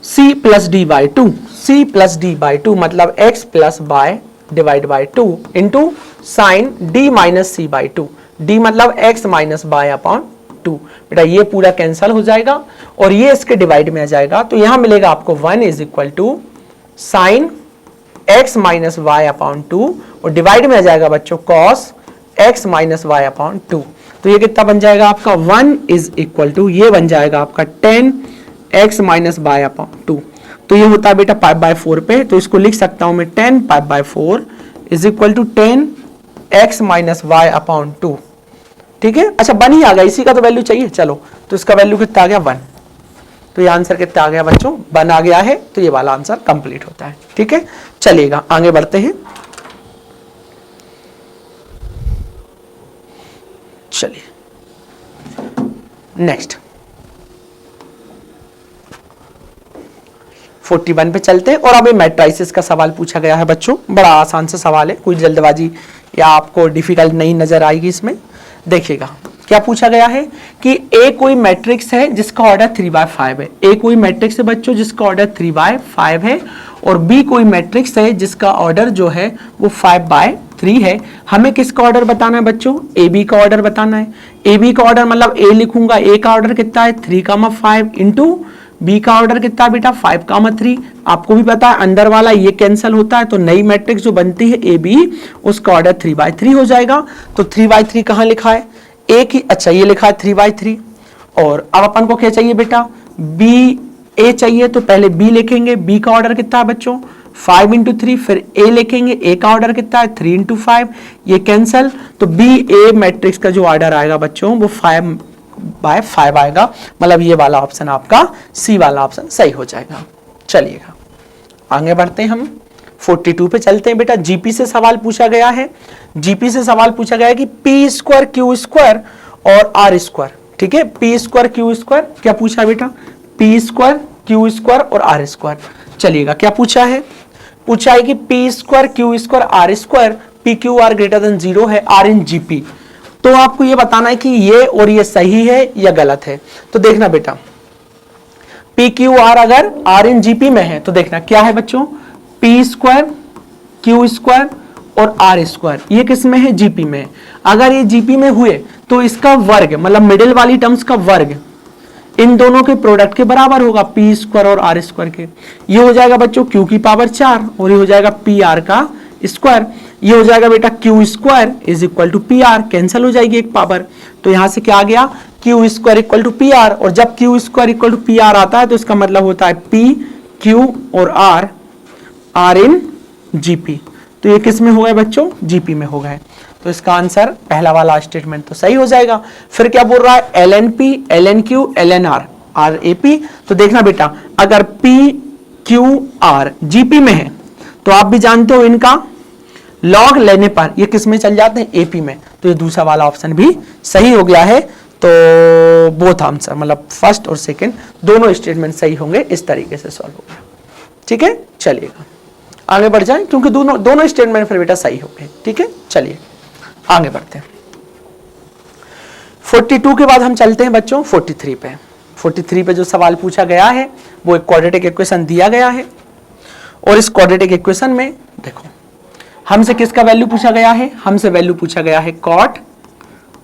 c plus d by 2, c plus d by 2 मतलब x plus y divide by 2 into sine d माइनस c बाई 2, d मतलब x माइनस वाई अपॉन 2। बेटा ये पूरा कैंसल हो जाएगा और ये इसके डिवाइड में आ जाएगा। तो यहां मिलेगा आपको 1 is equal to sine x minus y upon 2 और डिवाइड में आ जाएगा बच्चों cos x minus y upon 2। तो ये कितना बन जाएगा आपका 1 इज इक्वल टू ये बन जाएगा आपका 10x माइनस वाई अपॉन 2। तो ये होता है बेटा पाई बाय 4 पे। तो इसको लिख सकता हूं मैं 10 pi by 4 is equal to 10x minus y upon 2। ठीक है, अच्छा 1 ही आ गया, इसी का तो वैल्यू चाहिए। चलो तो इसका वैल्यू कितना आ गया 1। तो ये आंसर कितना आ गया बच्चों 1 आ गया है। तो ये वाला आंसर कंप्लीट होता है। ठीक है, चलिएगा आगे बढ़ते हैं। चलिए नेक्स्ट 41 पे चलते हैं। और अब ये मैट्राइसिस का सवाल पूछा गया है बच्चों। बड़ा आसान सा सवाल है, कोई जल्दबाजी या आपको डिफिकल्ट नहीं नजर आएगी इसमें। देखिएगा क्या पूछा गया है कि ए कोई मैट्रिक्स है जिसका ऑर्डर 3/5 है। ए कोई मैट्रिक्स है बच्चों जिसका ऑर्डर 3/5 है और बी कोई मैट्रिक्स है जिसका ऑर्डर जो है वो 5/3 है। हमें किसका ऑर्डर बताना है बच्चों, ए बी का ऑर्डर बताना है। ए बी का ऑर्डर मतलब ए लिखूंगा, ए का ऑर्डर कितना है 3,5 इंटू बी का ऑर्डर कितना बेटा 5,3। आपको भी पता है अंदर वाला ये कैंसिल होता है तो नई मैट्रिक्स जो बनती है ए बी उसका ऑर्डर 3/3 हो जाएगा। तो 3/3 कहां लिखा है ए की, अच्छा ये लिखा है 3/3। और अब अपन को क्या चाहिए बेटा बी ए चाहिए। तो पहले बी लिखेंगे, बी का ऑर्डर कितना है बच्चों 5 इंटू 3। फिर ए लिखेंगे, ए का ऑर्डर कितना है 3 इंटू 5, ये कैंसल। तो बी ए मैट्रिक्स का जो ऑर्डर आएगा बच्चों वो 5/5 आएगा। मतलब ये वाला ऑप्शन आपका सी वाला ऑप्शन सही हो जाएगा। चलिएगा आगे बढ़ते हैं हम 42 पे चलते हैं बेटा। जीपी से सवाल पूछा गया है। जीपी से सवाल पूछा गया है कि पी स्क्वायर क्यू स्क्वायर और आर स्क्वायर। ठीक है, पी स्क्वायर क्यू स्क्वायर क्या पूछा बेटा पी स्क्वायर क्यू स्क्वायर और आर स्क्वायर। चलिएगा क्या पूछा है, पूछा है कि p square q square r square p q r greater than 0 है आर इन जीपी। तो आपको ये बताना है कि ये और ये सही है या गलत है। तो देखना बेटा पी क्यू आर अगर आर इन जीपी में है तो देखना क्या है बच्चों पी स्क्वायर क्यू स्क्वायर और आर स्क्वायर ये किस में है जीपी में। अगर ये जीपी में हुए तो इसका वर्ग मतलब मिडिल वाली टर्म्स का वर्ग इन दोनों के प्रोडक्ट के बराबर होगा पी स्क्वायर और आर स्क्वायर के। ये हो जाएगा बच्चों क्यू की पावर 4 और ये हो जाएगा पी आर का स्क्वायर। ये हो जाएगा बेटा q square is equal to p r, cancel हो जाएगी एक पावर। तो यहां से क्या आ गया q square equal to p r. और जब q square equal to p r आता है तो इसका मतलब होता है पी क्यू और आर आर इन जीपी। तो ये किस में हो गए बच्चों जीपी में हो गए। तो इसका आंसर पहला वाला स्टेटमेंट तो सही हो जाएगा। फिर क्या बोल रहा है l n p l n q l n r are A P. तो देखना बेटा अगर पी क्यू आर जीपी में है तो आप भी जानते हो इनका लॉग लेने पर ये किस में चल जाते हैं एपी में। तो ये दूसरा वाला ऑप्शन भी सही हो गया है। तो बोथ आंसर मतलब फर्स्ट और सेकंड दोनों स्टेटमेंट सही होंगे। इस तरीके से सॉल्व हो गया। ठीक है, चलिएगा आगे बढ़ जाएं क्योंकि दोनों स्टेटमेंट फिर बेटा सही हो गए। ठीक है, चलिए आगे बढ़ते हैं। 42 के बाद हम चलते हैं बच्चों 43 पे। 43 पे जो सवाल पूछा गया है वो एक क्वाड्रेटिक इक्वेशन दिया गया है और इस क्वाड्रेटिक इक्वेशन में देखो हमसे किसका वैल्यू पूछा गया है, हमसे वैल्यू पूछा गया है कॉट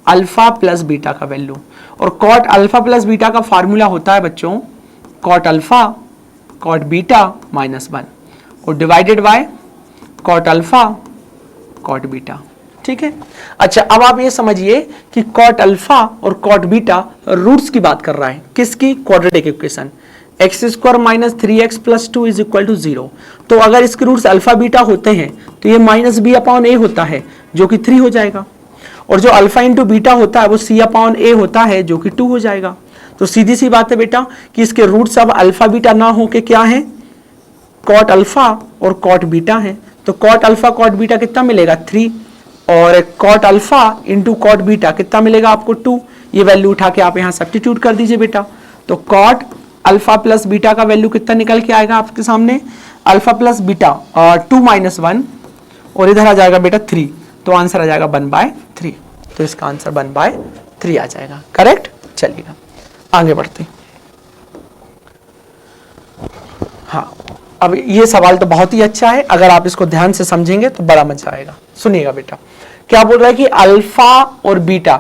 अल्फा प्लस बीटा का वैल्यू। और कॉट अल्फा प्लस बीटा का फार्मूला होता है बच्चों कॉट अल्फा कॉट बीटा -1 और divided by cot alpha cot beta. ठीक है, अच्छा अब आप ये समझिए कि कॉट अल्फा और कॉट बीटा रूट्स की बात कर रहा है। किसकी, quadratic equation x square minus 3x plus 2 is equal to 0। तो अगर इसके रूट्स अल्फा बीटा होते हैं तो ये माइनस बी अपॉन ए होता है जो कि 3 हो जाएगा। और जो अल्फा इंटू बीटा होता है वो सी अपॉन ए होता है जो कि 2 हो जाएगा। तो सीधी सी बात है बेटा कि इसके रूट्स अब अल्फा बीटा ना हो के क्या है कॉट अल्फा और कॉट बीटा है। तो कॉट अल्फा कॉट बीटा कितना मिलेगा 3 और cot alpha into cot beta कितना मिलेगा आपको 2। ये वैल्यू उठा के आप यहाँ सब्स्टिट्यूट कर दीजिए बेटा। तो कॉट अल्फा प्लस बीटा का वैल्यू कितना निकल के आएगा आपके सामने, अल्फा प्लस बीटा 2 - 1 और इधर आ जाएगा बेटा 3, तो आंसर आ जाएगा 1/3। तो इसका आंसर 1/3 आ जाएगा, करेक्ट। चलिएगा आगे बढ़ते हैं। हाँ, अब ये सवाल तो बहुत ही अच्छा है, अगर आप इसको ध्यान से समझेंगे तो बड़ा मजा आएगा। सुनिएगा बेटा, क्या बोल रहा है कि अल्फा और बीटा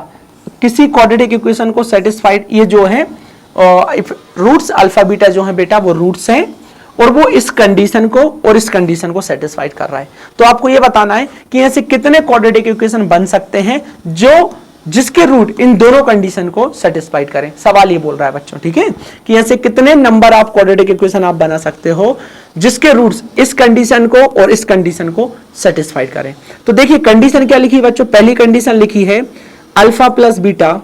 किसी क्वाड्रेटिक इक्वेशन को सेटिस्फाइड, ये जो है रूट्स अल्फा बीटा जो है बेटा वो रूट्स हैं, और वो इस कंडीशन को और इस कंडीशन को सेटिस्फाइड कर रहा है। तो आपको ये बताना है कि ऐसे कितने क्वाड्रेटिक इक्वेशन बन सकते हैं जो जिसके रूट इन दोनों कंडीशन को सेटिस्फाइड करें। सवाल ये बोल रहा है बच्चों, ठीक है, कि ऐसे कितने नंबर आप क्वाड्रेटिक इक्वेशन आप बना सकते हो जिसके रूट्स इस कंडीशन को और इस कंडीशन को सेटिस्फाइड करें। तो देखिए कंडीशन क्या लिखी बच्चों, पहली कंडीशन लिखी है alpha plus beta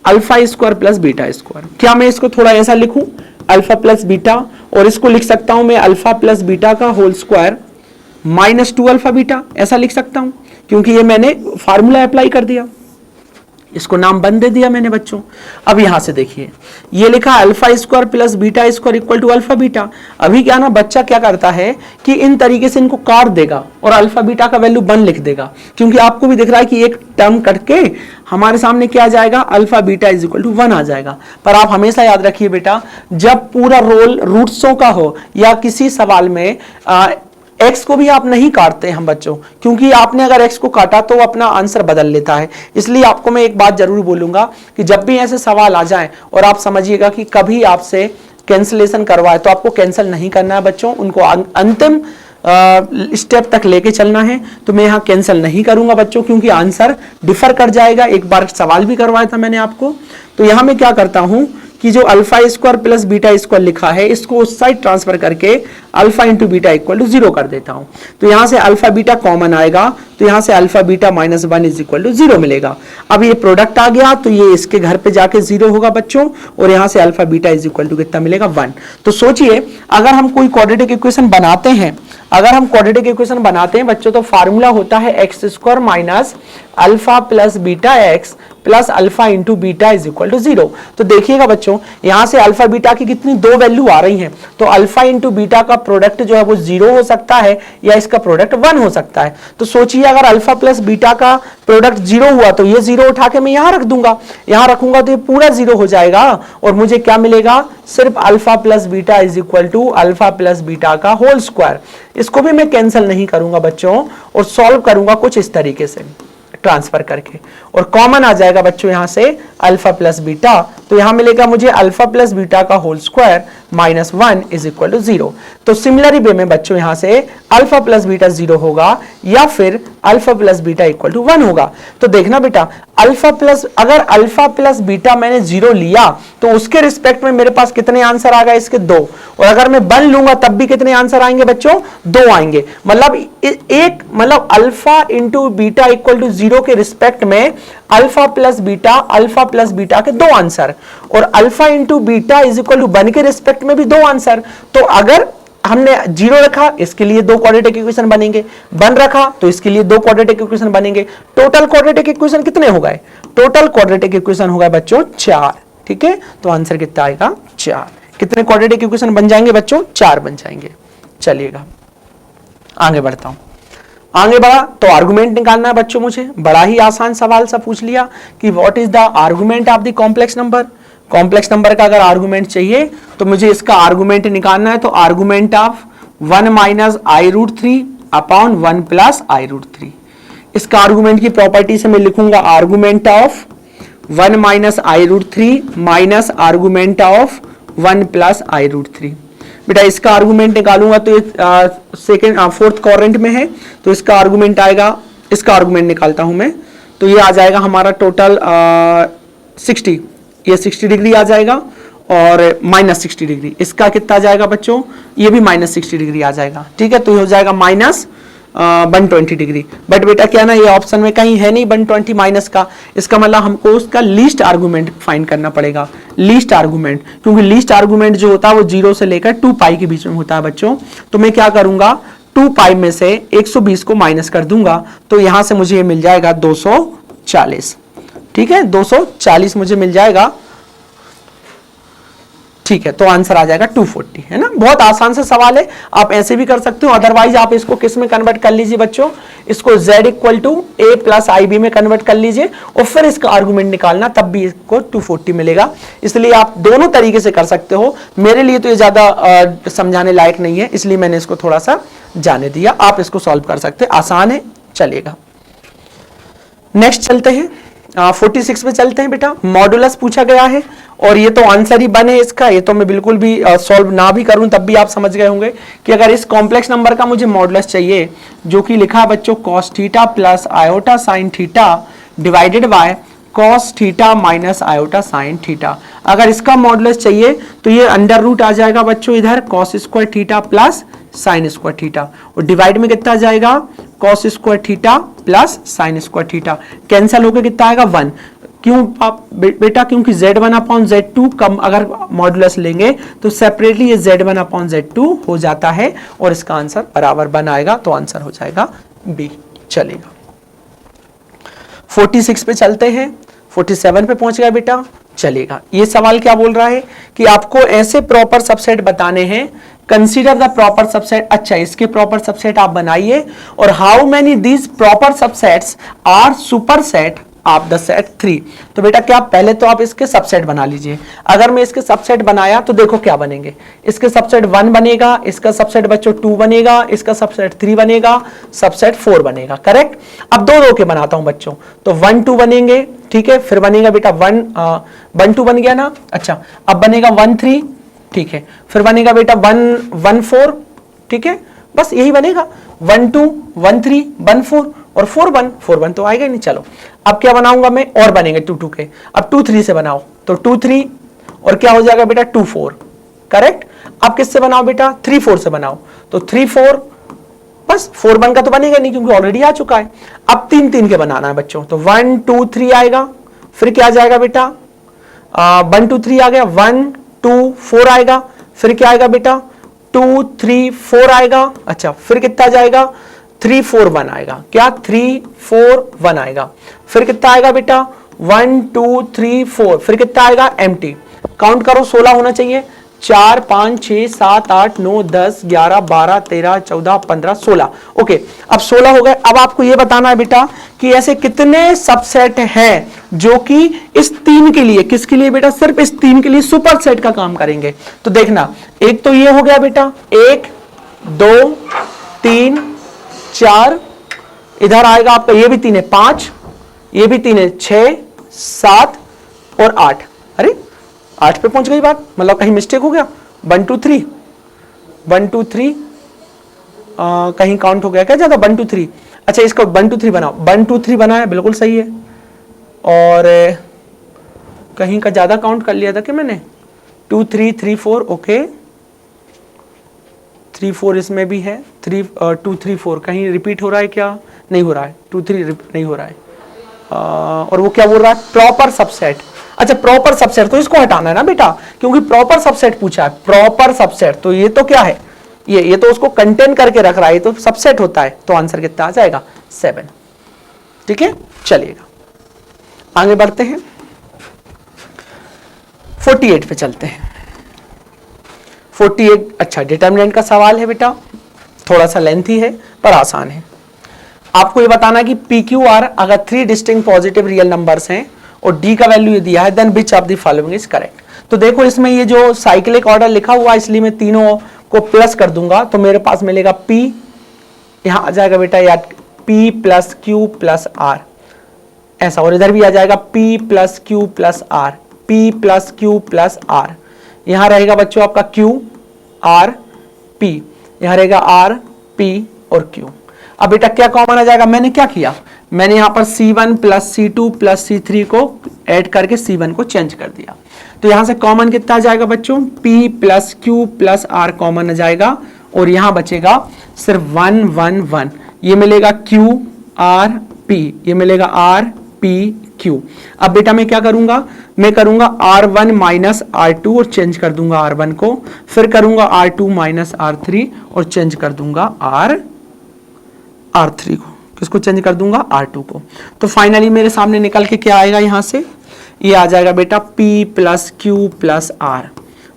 alpha square plus beta square. क्या मैं इसको थोड़ा ऐसा लिखूं, अल्फा प्लस बीटा, और इसको लिख सकता हूं मैं अल्फा प्लस बीटा का होल स्क्वायर -2 अल्फा बीटा, ऐसा लिख सकता हूं, क्योंकि ये मैंने फार्मूला अप्लाई कर दिया, इसको नाम बंद दे दिया मैंने बच्चों। अब यहां से देखिए ये लिखा alpha square plus beta square equal to alpha beta. अभी क्या ना बच्चा क्या करता है कि इन तरीके से इनको काट देगा और अल्फा बीटा का वैल्यू 1 लिख देगा, क्योंकि आपको भी दिख रहा है कि एक टर्म कट के हमारे सामने क्या आ जाएगा, alpha beta is equal to 1 आ जाएगा। पर आप हमेशा याद रखिए बेटा, जब पूरा रोल रूट्सों का हो या किसी सवाल में एक्स को भी आप नहीं काटते हम बच्चों, क्योंकि आपने अगर एक्स को काटा तो वो अपना आंसर बदल लेता है। इसलिए आपको मैं एक बात जरूर बोलूंगा कि जब भी ऐसे सवाल आ जाएं और आप समझिएगा कि कभी आपसे कैंसिलेशन करवाए तो आपको कैंसिल नहीं करना है बच्चों, उनको अंतिम स्टेप तक लेके चलना है। तो मैं यहाँ कैंसिल नहीं करूंगा बच्चों, क्योंकि आंसर डिफर कर जाएगा। एक बार सवाल भी करवाया था मैंने आपको। तो यहां मैं क्या करता हूं कि जो alpha square plus beta square लिखा है इसको उस साइड ट्रांसफर करके alpha into beta equal to 0 कर देता हूं। तो यहां से अल्फा बीटा कॉमन आएगा, तो यहां से alpha beta -1 is equal to 0 मिलेगा। अब ये प्रोडक्ट आ गया तो ये इसके घर पे जाके 0 होगा बच्चों, और यहां से alpha beta is equal to कितना मिलेगा, 1। तो सोचिए अगर हम कोई क्वाड्रेटिक इक्वेशन बनाते हैं, अगर हम क्वाड्रेटिक इक्वेशन बनाते हैं बच्चों, तो फार्मूला होता है x square minus alpha plus beta x plus alpha into beta is equal to 0। तो देखिएगा बच्चों यहां से अल्फा बीटा की कितनी 2 वैल्यू आ रही हैं, तो अल्फा इंटू बीटा का प्रोडक्ट जो है वो 0 हो सकता है या इसका प्रोडक्ट 1 हो सकता है। तो सोचिए अगर अल्फा प्लस बीटा का प्रोडक्ट 0 हुआ तो ये 0 उठा के मैं यहां रख दूंगा, यहां रखूंगा तो ये पूरा 0 हो जाएगा, और मुझे क्या मिलेगा, सिर्फ alpha plus beta is equal to alpha plus beta का होल स्क्वायर। इसको भी मैं कैंसिल नहीं करूंगा बच्चों, और सॉल्व करूंगा कुछ इस तरीके से ट्रांसफर करके, और कॉमन आ जाएगा बच्चों यहां से अल्फा प्लस बीटा। तो यहां मिलेगा मुझे अल्फा प्लस बीटा का whole square -1 is equal to 0। तो सिमिलर वे में बच्चों यहां से अल्फा प्लस बीटा 0 होगा या फिर alpha plus beta equal to 1 होगा। तो देखना बेटा अगर अल्फा प्लस बीटा मैंने 0 लिया तो उसके रिस्पेक्ट में मेरे पास कितने आंसर आ गए, इसके 2, और अगर मैं 1 लूंगा तब भी कितने आंसर आएंगे बच्चों, 2 आएंगे। मतलब alpha into beta equal to 0 के रिस्पेक्ट में अल्फा प्लस बीटा के 2 आंसर, और alpha into beta is equal to 1 के रिस्पेक्ट में भी 2 आंसर। तो अगर हमने 0 रखा इसके लिए 2 क्वाड्रेटिक इक्वेशन बनेंगे, 1 रखा तो इसके लिए 2 क्वाड्रेटिक इक्वेशन बनेंगे। टोटल क्वाड्रेटिक इक्वेशन कितने हो गए, टोटल क्वाड्रेटिक इक्वेशन हो गए बच्चों 4। ठीक है, तो आंसर कितना आएगा, 4। कितने क्वाड्रेटिक इक्वेशन बन जाएंगे बच्चों, 4 बन जाएंगे। चलिएगा आगे बढ़ता हूं। आगे बढ़ा तो आर्गुमेंट निकालना है बच्चों मुझे। बड़ा ही आसान सवाल सा पूछ लिया कि what is the argument of the complex number. Complex number का अगर आर्गुमेंट चाहिए तो मुझे इसका आर्गुमेंट निकालना है। तो argument of 1 minus i√3 upon 1 plus i√3। इसका आर्गुमेंट की प्रॉपर्टी से मैं लिखूंगा argument of 1 minus i√3 minus argument of 1 plus i√3। बेटा इसका आर्गुमेंट निकालूंगा तो ये फोर्थ क्वाड्रेंट में है, तो इसका आर्गुमेंट आएगा, इसका आर्गुमेंट निकालता हूं मैं, तो ये आ जाएगा हमारा टोटल 60, ये 60 डिग्री आ जाएगा, और -60 डिग्री। इसका कितना आ जाएगा बच्चों, ये भी -60 डिग्री आ जाएगा। ठीक है, तो ये हो जाएगा -120 डिग्री। बट बेटा क्या ना, ये ऑप्शन में कहीं है नहीं 120 माइनस का, इसका मतलब हमको उसका लीस्ट आर्गुमेंट फाइंड करना पड़ेगा, लीस्ट आर्गुमेंट, क्योंकि लीस्ट आर्गुमेंट जो होता है वो 0 से लेकर 2 पाई के बीच में होता है बच्चों। तो मैं क्या करूंगा, 2 पाई में से 120 को माइनस कर दूंगा, तो यहां से मुझे ये मिल जाएगा 240। ठीक है, 240 मुझे मिल जाएगा, ठीक है, तो आंसर आ जाएगा 240, है ना। बहुत आसान सा सवाल है, आप ऐसे भी कर सकते हो, अदरवाइज आप इसको किस में कन्वर्ट कर लीजिए बच्चों, इसको z equal to a plus IB में कन्वर्ट कर लीजिए और फिर इसका आर्गुमेंट निकालना, तब भी इसको 240 मिलेगा। इसलिए आप दोनों तरीके से कर सकते हो। मेरे लिए तो ये ज्यादा समझाने लायक नहीं है, इसलिए मैंने इसको थोड़ा सा जाने दिया। आप इसको सॉल्व कर सकते हैं, आसान है, चलेगा। नेक्स्ट चलते हैं, 46 में चलते हैं बेटा। मॉडुलस पूछा गया है और ये तो आंसर ही बने इसका, ये तो मैं बिल्कुल भी सॉल्व ना भी करूं तब भी आप समझ गए होंगे कि अगर इस कॉम्प्लेक्स नंबर का मुझे मॉडुलस चाहिए, जो कि लिखा है बच्चों cos theta plus iota sine theta divided by cos theta minus iota sine theta, अगर इसका मॉडुलस चाहिए तो ये अंडर रूट आ जाएगा बच्चों इधर cos square theta plus sine square theta, और डिवाइड में कितना आ जाएगा cos square theta plus sine square theta, cancel होकर कितना आएगा 1। क्यों आप बेटा, क्योंकि z1 अपॉन z2 कम अगर मॉडुलस लेंगे तो सेपरेटली ये z1 अपॉन z2 हो जाता है और इसका आंसर बराबर 1 आएगा, तो आंसर हो जाएगा बी। चलेगा, 46 पे चलते हैं, 47 पे पहुंच गया बेटा। चलेगा, ये सवाल क्या बोल रहा है कि आपको ऐसे प्रॉपर सबसेट बताने हैं, कंसीडर द प्रॉपर सबसेट। अच्छा, इसके प्रॉपर सबसेट आप बनाइए, और how many these proper subsets are superset of the set 3। तो बेटा क्या, पहले तो आप इसके सबसेट बना लीजिए। अगर मैं इसके सबसेट बनाया तो देखो क्या बनेंगे, इसके सबसेट 1 बनेगा, इसका सबसेट बच्चों 2 बनेगा, इसका सबसेट 3 बनेगा, सबसेट 4 बनेगा, करेक्ट। अब दो दो के बनाता हूं बच्चों, तो 1 2 बनेंगे, ठीक है, फिर बनेगा बेटा 1 2 बन गया ना। अच्छा, अब बनेगा 1 3, ठीक है, फिर बनेगा बेटा 1 1 4, ठीक है, बस यही बनेगा 1 2 1 3 1 4 और 4 1 तो आएगा ही नहीं। चलो, अब क्या बनाऊंगा मैं, और बनेंगे 2 2 के, अब 2 3 से बनाओ, तो 2 3 और क्या हो जाएगा बेटा 2 4, करेक्ट। अब किससे बनाओ बेटा, 3 4 से बनाओ, तो 3 4, बस 4 1 का तो बनेगा नहीं क्योंकि ऑलरेडी आ चुका है। अब 3 3 के बनाना है बच्चों, तो 1 2 3 आएगा, फिर क्या आ जाएगा बेटा 1 2 3 आ गया, 1 2 4 आएगा, फिर क्या आएगा बेटा 2 3 4 आएगा। अच्छा, फिर कितना जाएगा 3 4 1 आएगा, क्या 3 4 1 आएगा, फिर कितना आएगा बेटा 1 2 3 4, फिर कितना आएगा एम्प्टी, काउंट करो 16 होना चाहिए, 4 5 6 7 8 9 10 11 12 13 14 15 16। ओके, अब 16 हो गए। अब आपको यह बताना है बेटा कि ऐसे कितने सबसेट हैं जो कि इस 3 के लिए, किसके लिए बेटा, सिर्फ इस 3 के लिए सुपरसेट का काम करेंगे। तो देखना, एक तो ये हो गया बेटा, 1 2 3 4, इधर आएगा आपका ये भी 3 है 5, ये भी 3 है 6 7 और 8। अरे 8 पे पहुंच गई बात, मतलब कहीं मिस्टेक हो गया, 1 2 3 1 2 3 कहीं काउंट हो गया क्या ज्यादा, 1 2 3। अच्छा, इसको 1 2 3 बनाओ, 1 2 3 बनाया, बिल्कुल सही है, और कहीं का ज्यादा काउंट कर लिया था कि मैंने 2 3 3 4, ओके 3 4 इसमें भी है, 2 3 4 कहीं रिपीट हो रहा है क्या, नहीं हो रहा है, 2 3 नहीं हो रहा है। और वो क्या बोल रहा है, प्रॉपर सबसेट। अच्छा, प्रॉपर सबसेट तो इसको हटाना है ना बेटा, क्योंकि प्रॉपर सबसेट पूछा है, प्रॉपर सबसेट, तो ये तो क्या है, ये तो उसको कंटेन करके रख रहा है, तो सबसेट होता है, तो आंसर कितना आ जाएगा 7। ठीक है, चलिएगा आगे बढ़ते हैं, 48 पे चलते हैं। 48, अच्छा डिटर्मिनेंट का सवाल है बेटा, थोड़ा सा लेंथी है पर आसान है। आपको ये बताना कि PQR अगर 3 डिस्टिंक्ट पॉजिटिव रियल नंबर्स हैं और D का वैल्यू ये दिया है, then which of the following is correct. तो देखो इसमें ये जो साइक्लिक ऑर्डर लिखा हुआ है, इसलिए मैं तीनों को प्लस कर दूंगा, तो मेरे पास मिलेगा P, यहां आ जाएगा बेटा या P plus Q plus R ऐसा, और इधर भी आ जाएगा P plus Q plus R, P plus Q plus R, यहां रहेगा बच्चों आपका Q R P, यहां रहेगा R P और Q। अब बेटा क्या कॉमन आ जाएगा, मैंने क्या किया, मैंने यहां पर C1 plus C2 plus C3 को ऐड करके C1 को चेंज कर दिया, तो यहां से कॉमन कितना आ जाएगा बच्चों, P plus Q plus R common आ जाएगा, और यहां बचेगा सिर्फ 1 1 1, ये मिलेगा Q R P, ये मिलेगा R P Q। अब बेटा मैं क्या करूंगा, मैं करूंगा R1 माइनस R2 और चेंज कर दूंगा R1 को, फिर करूंगा R2 माइनस R3 और चेंज कर दूंगा R3 को, किसको चेंज कर दूंगा R2 को। तो फाइनली मेरे सामने निकल के क्या आएगा, यहां से ये आ जाएगा बेटा P plus Q plus R,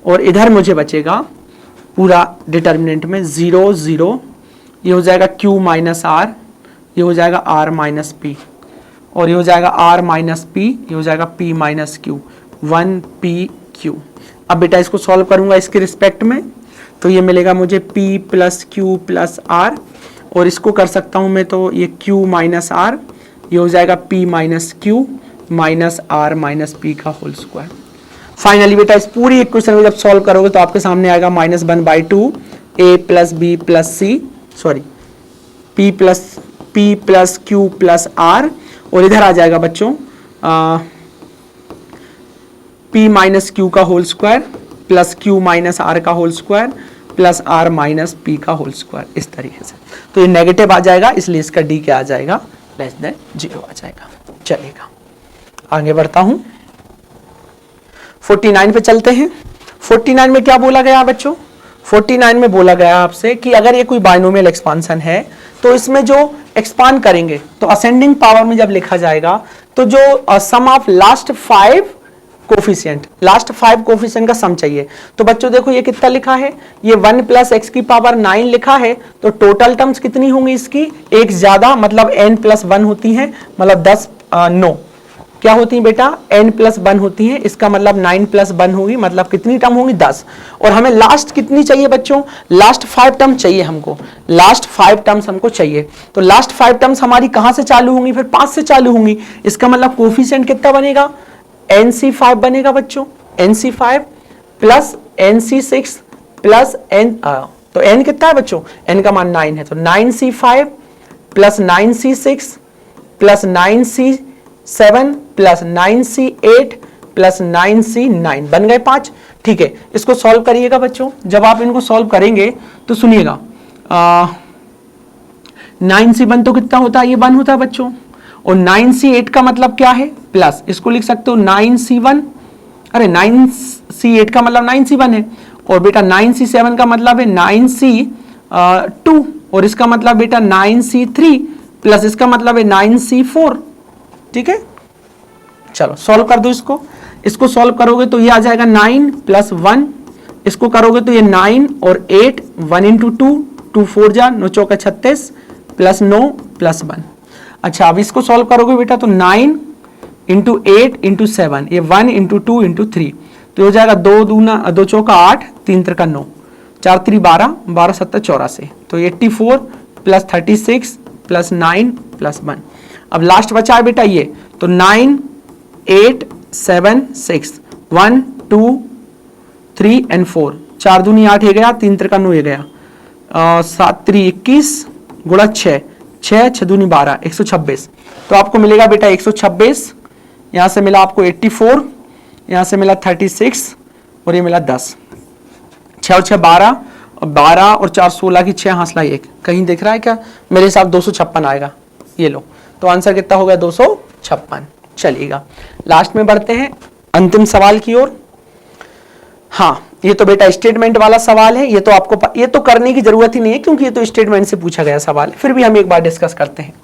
और इधर मुझे बचेगा पूरा डिटर्मिनेंट में 0 0, ये हो जाएगा q माइनस आर, ये हो जाएगा r माइनस पी, और ये हो जाएगा r माइनस पी, ये हो जाएगा p माइनस क्यू, 1pq। अब बेटा इसको सॉल्व करूंगा इसके रिस्पेक्ट में, तो ये मिलेगा मुझे p plus q plus r, और इसको कर सकता हूं मैं तो ये q माइनस आर, ये हो जाएगा p minus Q minus r minus P का होल स्क्वायर। फाइनली बेटा इस पूरी इक्वेशन को जब सॉल्व करोगे तो आपके सामने आएगा -1/2 a plus b plus c, sorry p plus q plus r, और इधर आ जाएगा बच्चों p माइनस क्यू का whole square plus q minus r का whole square plus r minus p का होल स्क्वायर, इस तरीके से। तो ये नेगेटिव आ जाएगा, इसलिए इसका d क्या आ जाएगा, <0 आ जाएगा। चलेगा, आगे बढ़ता हूं, 49 पे चलते हैं। 49 में क्या बोला गया बच्चों, 49 में बोला गया आपसे कि अगर ये कोई बाइनोमियल एक्सपांशन है तो इसमें जो एक्सपांड करेंगे तो असेंडिंग पावर में जब लिखा जाएगा तो जो sum of last 5 coefficient, last 5 coefficient का सम चाहिए। तो बच्चों देखो ये कितना लिखा है, ये 1 प्लस एक्स की पावर 9 लिखा है, तो टोटल टर्म्स कितनी होंगी इसकी, एक ज्यादा मतलब n प्लस 1 होती है, मतलब 10 9 क्या होती है बेटा, n प्लस 1 होती है, इसका मतलब 9 प्लस 1 होगी, मतलब कितनी टर्म होंगी 10। और हमें लास्ट कितनी चाहिए बच्चों, लास्ट 5 टर्म चाहिए हमको, लास्ट 5 टर्म्स हमको चाहिए। तो लास्ट 5 टर्म्स हमारी कहां से चालू होंगी, फिर 5 से चालू होंगी। इसका मतलब कोफिशिएंट कितना बनेगा, NC5 बनेगा बच्चों, NC5 plus NC6 plus n, तो n कितना है बच्चों, n का मान 9 है, तो 9C5 plus 9C6 plus 9C7 plus 9C8 plus 9C9 बन गए 5। ठीक है, इसको सॉल्व करिएगा बच्चों। जब आप इनको सॉल्व करेंगे तो सुनिएगा 9C1 तो कितना होता है, ये 1 होता है बच्चों, और 9C8 का मतलब क्या है, प्लस, इसको लिख सकते हो 9C1, अरे 9C8 का मतलब 9C1 है, और बेटा 9C7 का मतलब है 9C2, और इसका मतलब बेटा 9C3 प्लस इसका मतलब है 9C4। ठीक है, चलो सॉल्व कर दो इसको। इसको सॉल्व करोगे तो ये आ जाएगा 9 प्लस 1, इसको करोगे तो ये 9 और 8, 1 इंटू 2, 2 4 जा 9 चौका 36 प्लस 9 प्लस 1। अच्छा, अब इसको सॉल्व करोगे बेटा तो 9 इंटू 8 इंटू 7, ये 1 इंटू 2 इंटू 3, तो हो जाएगा 2 दूना 2 चौका 8, 3 त्रिका 9, 4 3 12, 12 7 84, तो 84 प्लस 36 प्लस 9 प्लस 1। अब लास्ट बचा है बेटा ये, तो 9 8 7 6 1 2 3 एंड 4, 4 दूनी 8 ये गया, 3 त्रिका 9 ये गया, 7 3 21 गुणा 6 6 6 दूनी 12, 126। तो आपको मिलेगा बेटा 126, यहां से मिला आपको 84, यहां से मिला 36, और ये मिला 10, 6 और 6 12, और 12 और 4 16 की 6 हासिला 1, कहीं दिख रहा है क्या, मेरे हिसाब 256 आएगा, ये लो। तो आंसर कितना हो गया, 256। चलिएगा, लास्ट में बढ़ते हैं अंतिम सवाल की ओर। हाँ, ये तो बेटा स्टेटमेंट वाला सवाल है, ये तो आपको ये तो करने की जरूरत ही नहीं है क्योंकि ये तो स्टेटमेंट से पूछा गया सवाल है, फिर भी हम एक बार डिस्कस करते हैं।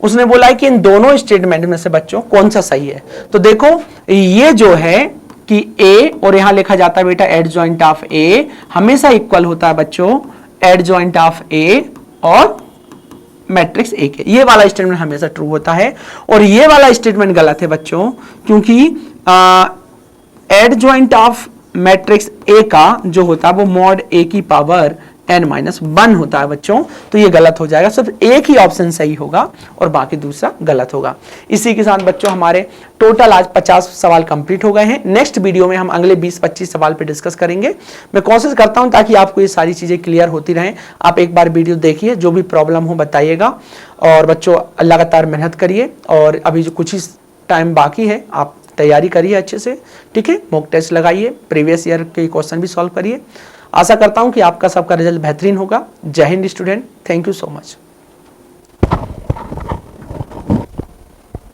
उसने बोला है कि इन दोनों स्टेटमेंट में से बच्चों कौन सा सही है। तो देखो ये जो है कि A, और यहां लिखा जाता है बेटा एडजॉइंट ऑफ A हमेशा इक्वल होता है बच्चों एडजॉइंट ऑफ A और मैट्रिक्स A के, ये वाला स्टेटमेंट हमेशा ट्रू होता है। और ये वाला स्टेटमेंट गलत है बच्चों, क्योंकि एडजॉइंट ऑफ मैट्रिक्स A का जो होता है वो मॉड A की पावर n-1 होता है बच्चों, तो ये गलत हो जाएगा। सिर्फ एक ही ऑप्शन सही होगा और बाकी दूसरा गलत होगा। इसी के साथ बच्चों हमारे टोटल आज 50 सवाल कंप्लीट हो गए हैं। नेक्स्ट वीडियो में हम अगले 20-25 सवाल पे डिस्कस करेंगे। मैं कोशिश करता हूं ताकि आपको ये सारी चीजें क्लियर होती रहें। आप एक बार वीडियो देखिए, जो भी प्रॉब्लम हो बताइएगा, और बच्चों लगातार मेहनत करिए। और अभी जो कुछ ही टाइम बाकी है, आप तैयारी करिए अच्छे से, ठीक है। मॉक टेस्ट लगाइए, प्रीवियस ईयर के क्वेश्चन भी सॉल्व करिए। आशा करता हूं कि आपका सबका रिजल्ट बेहतरीन होगा। जय Hind student, thank you so much.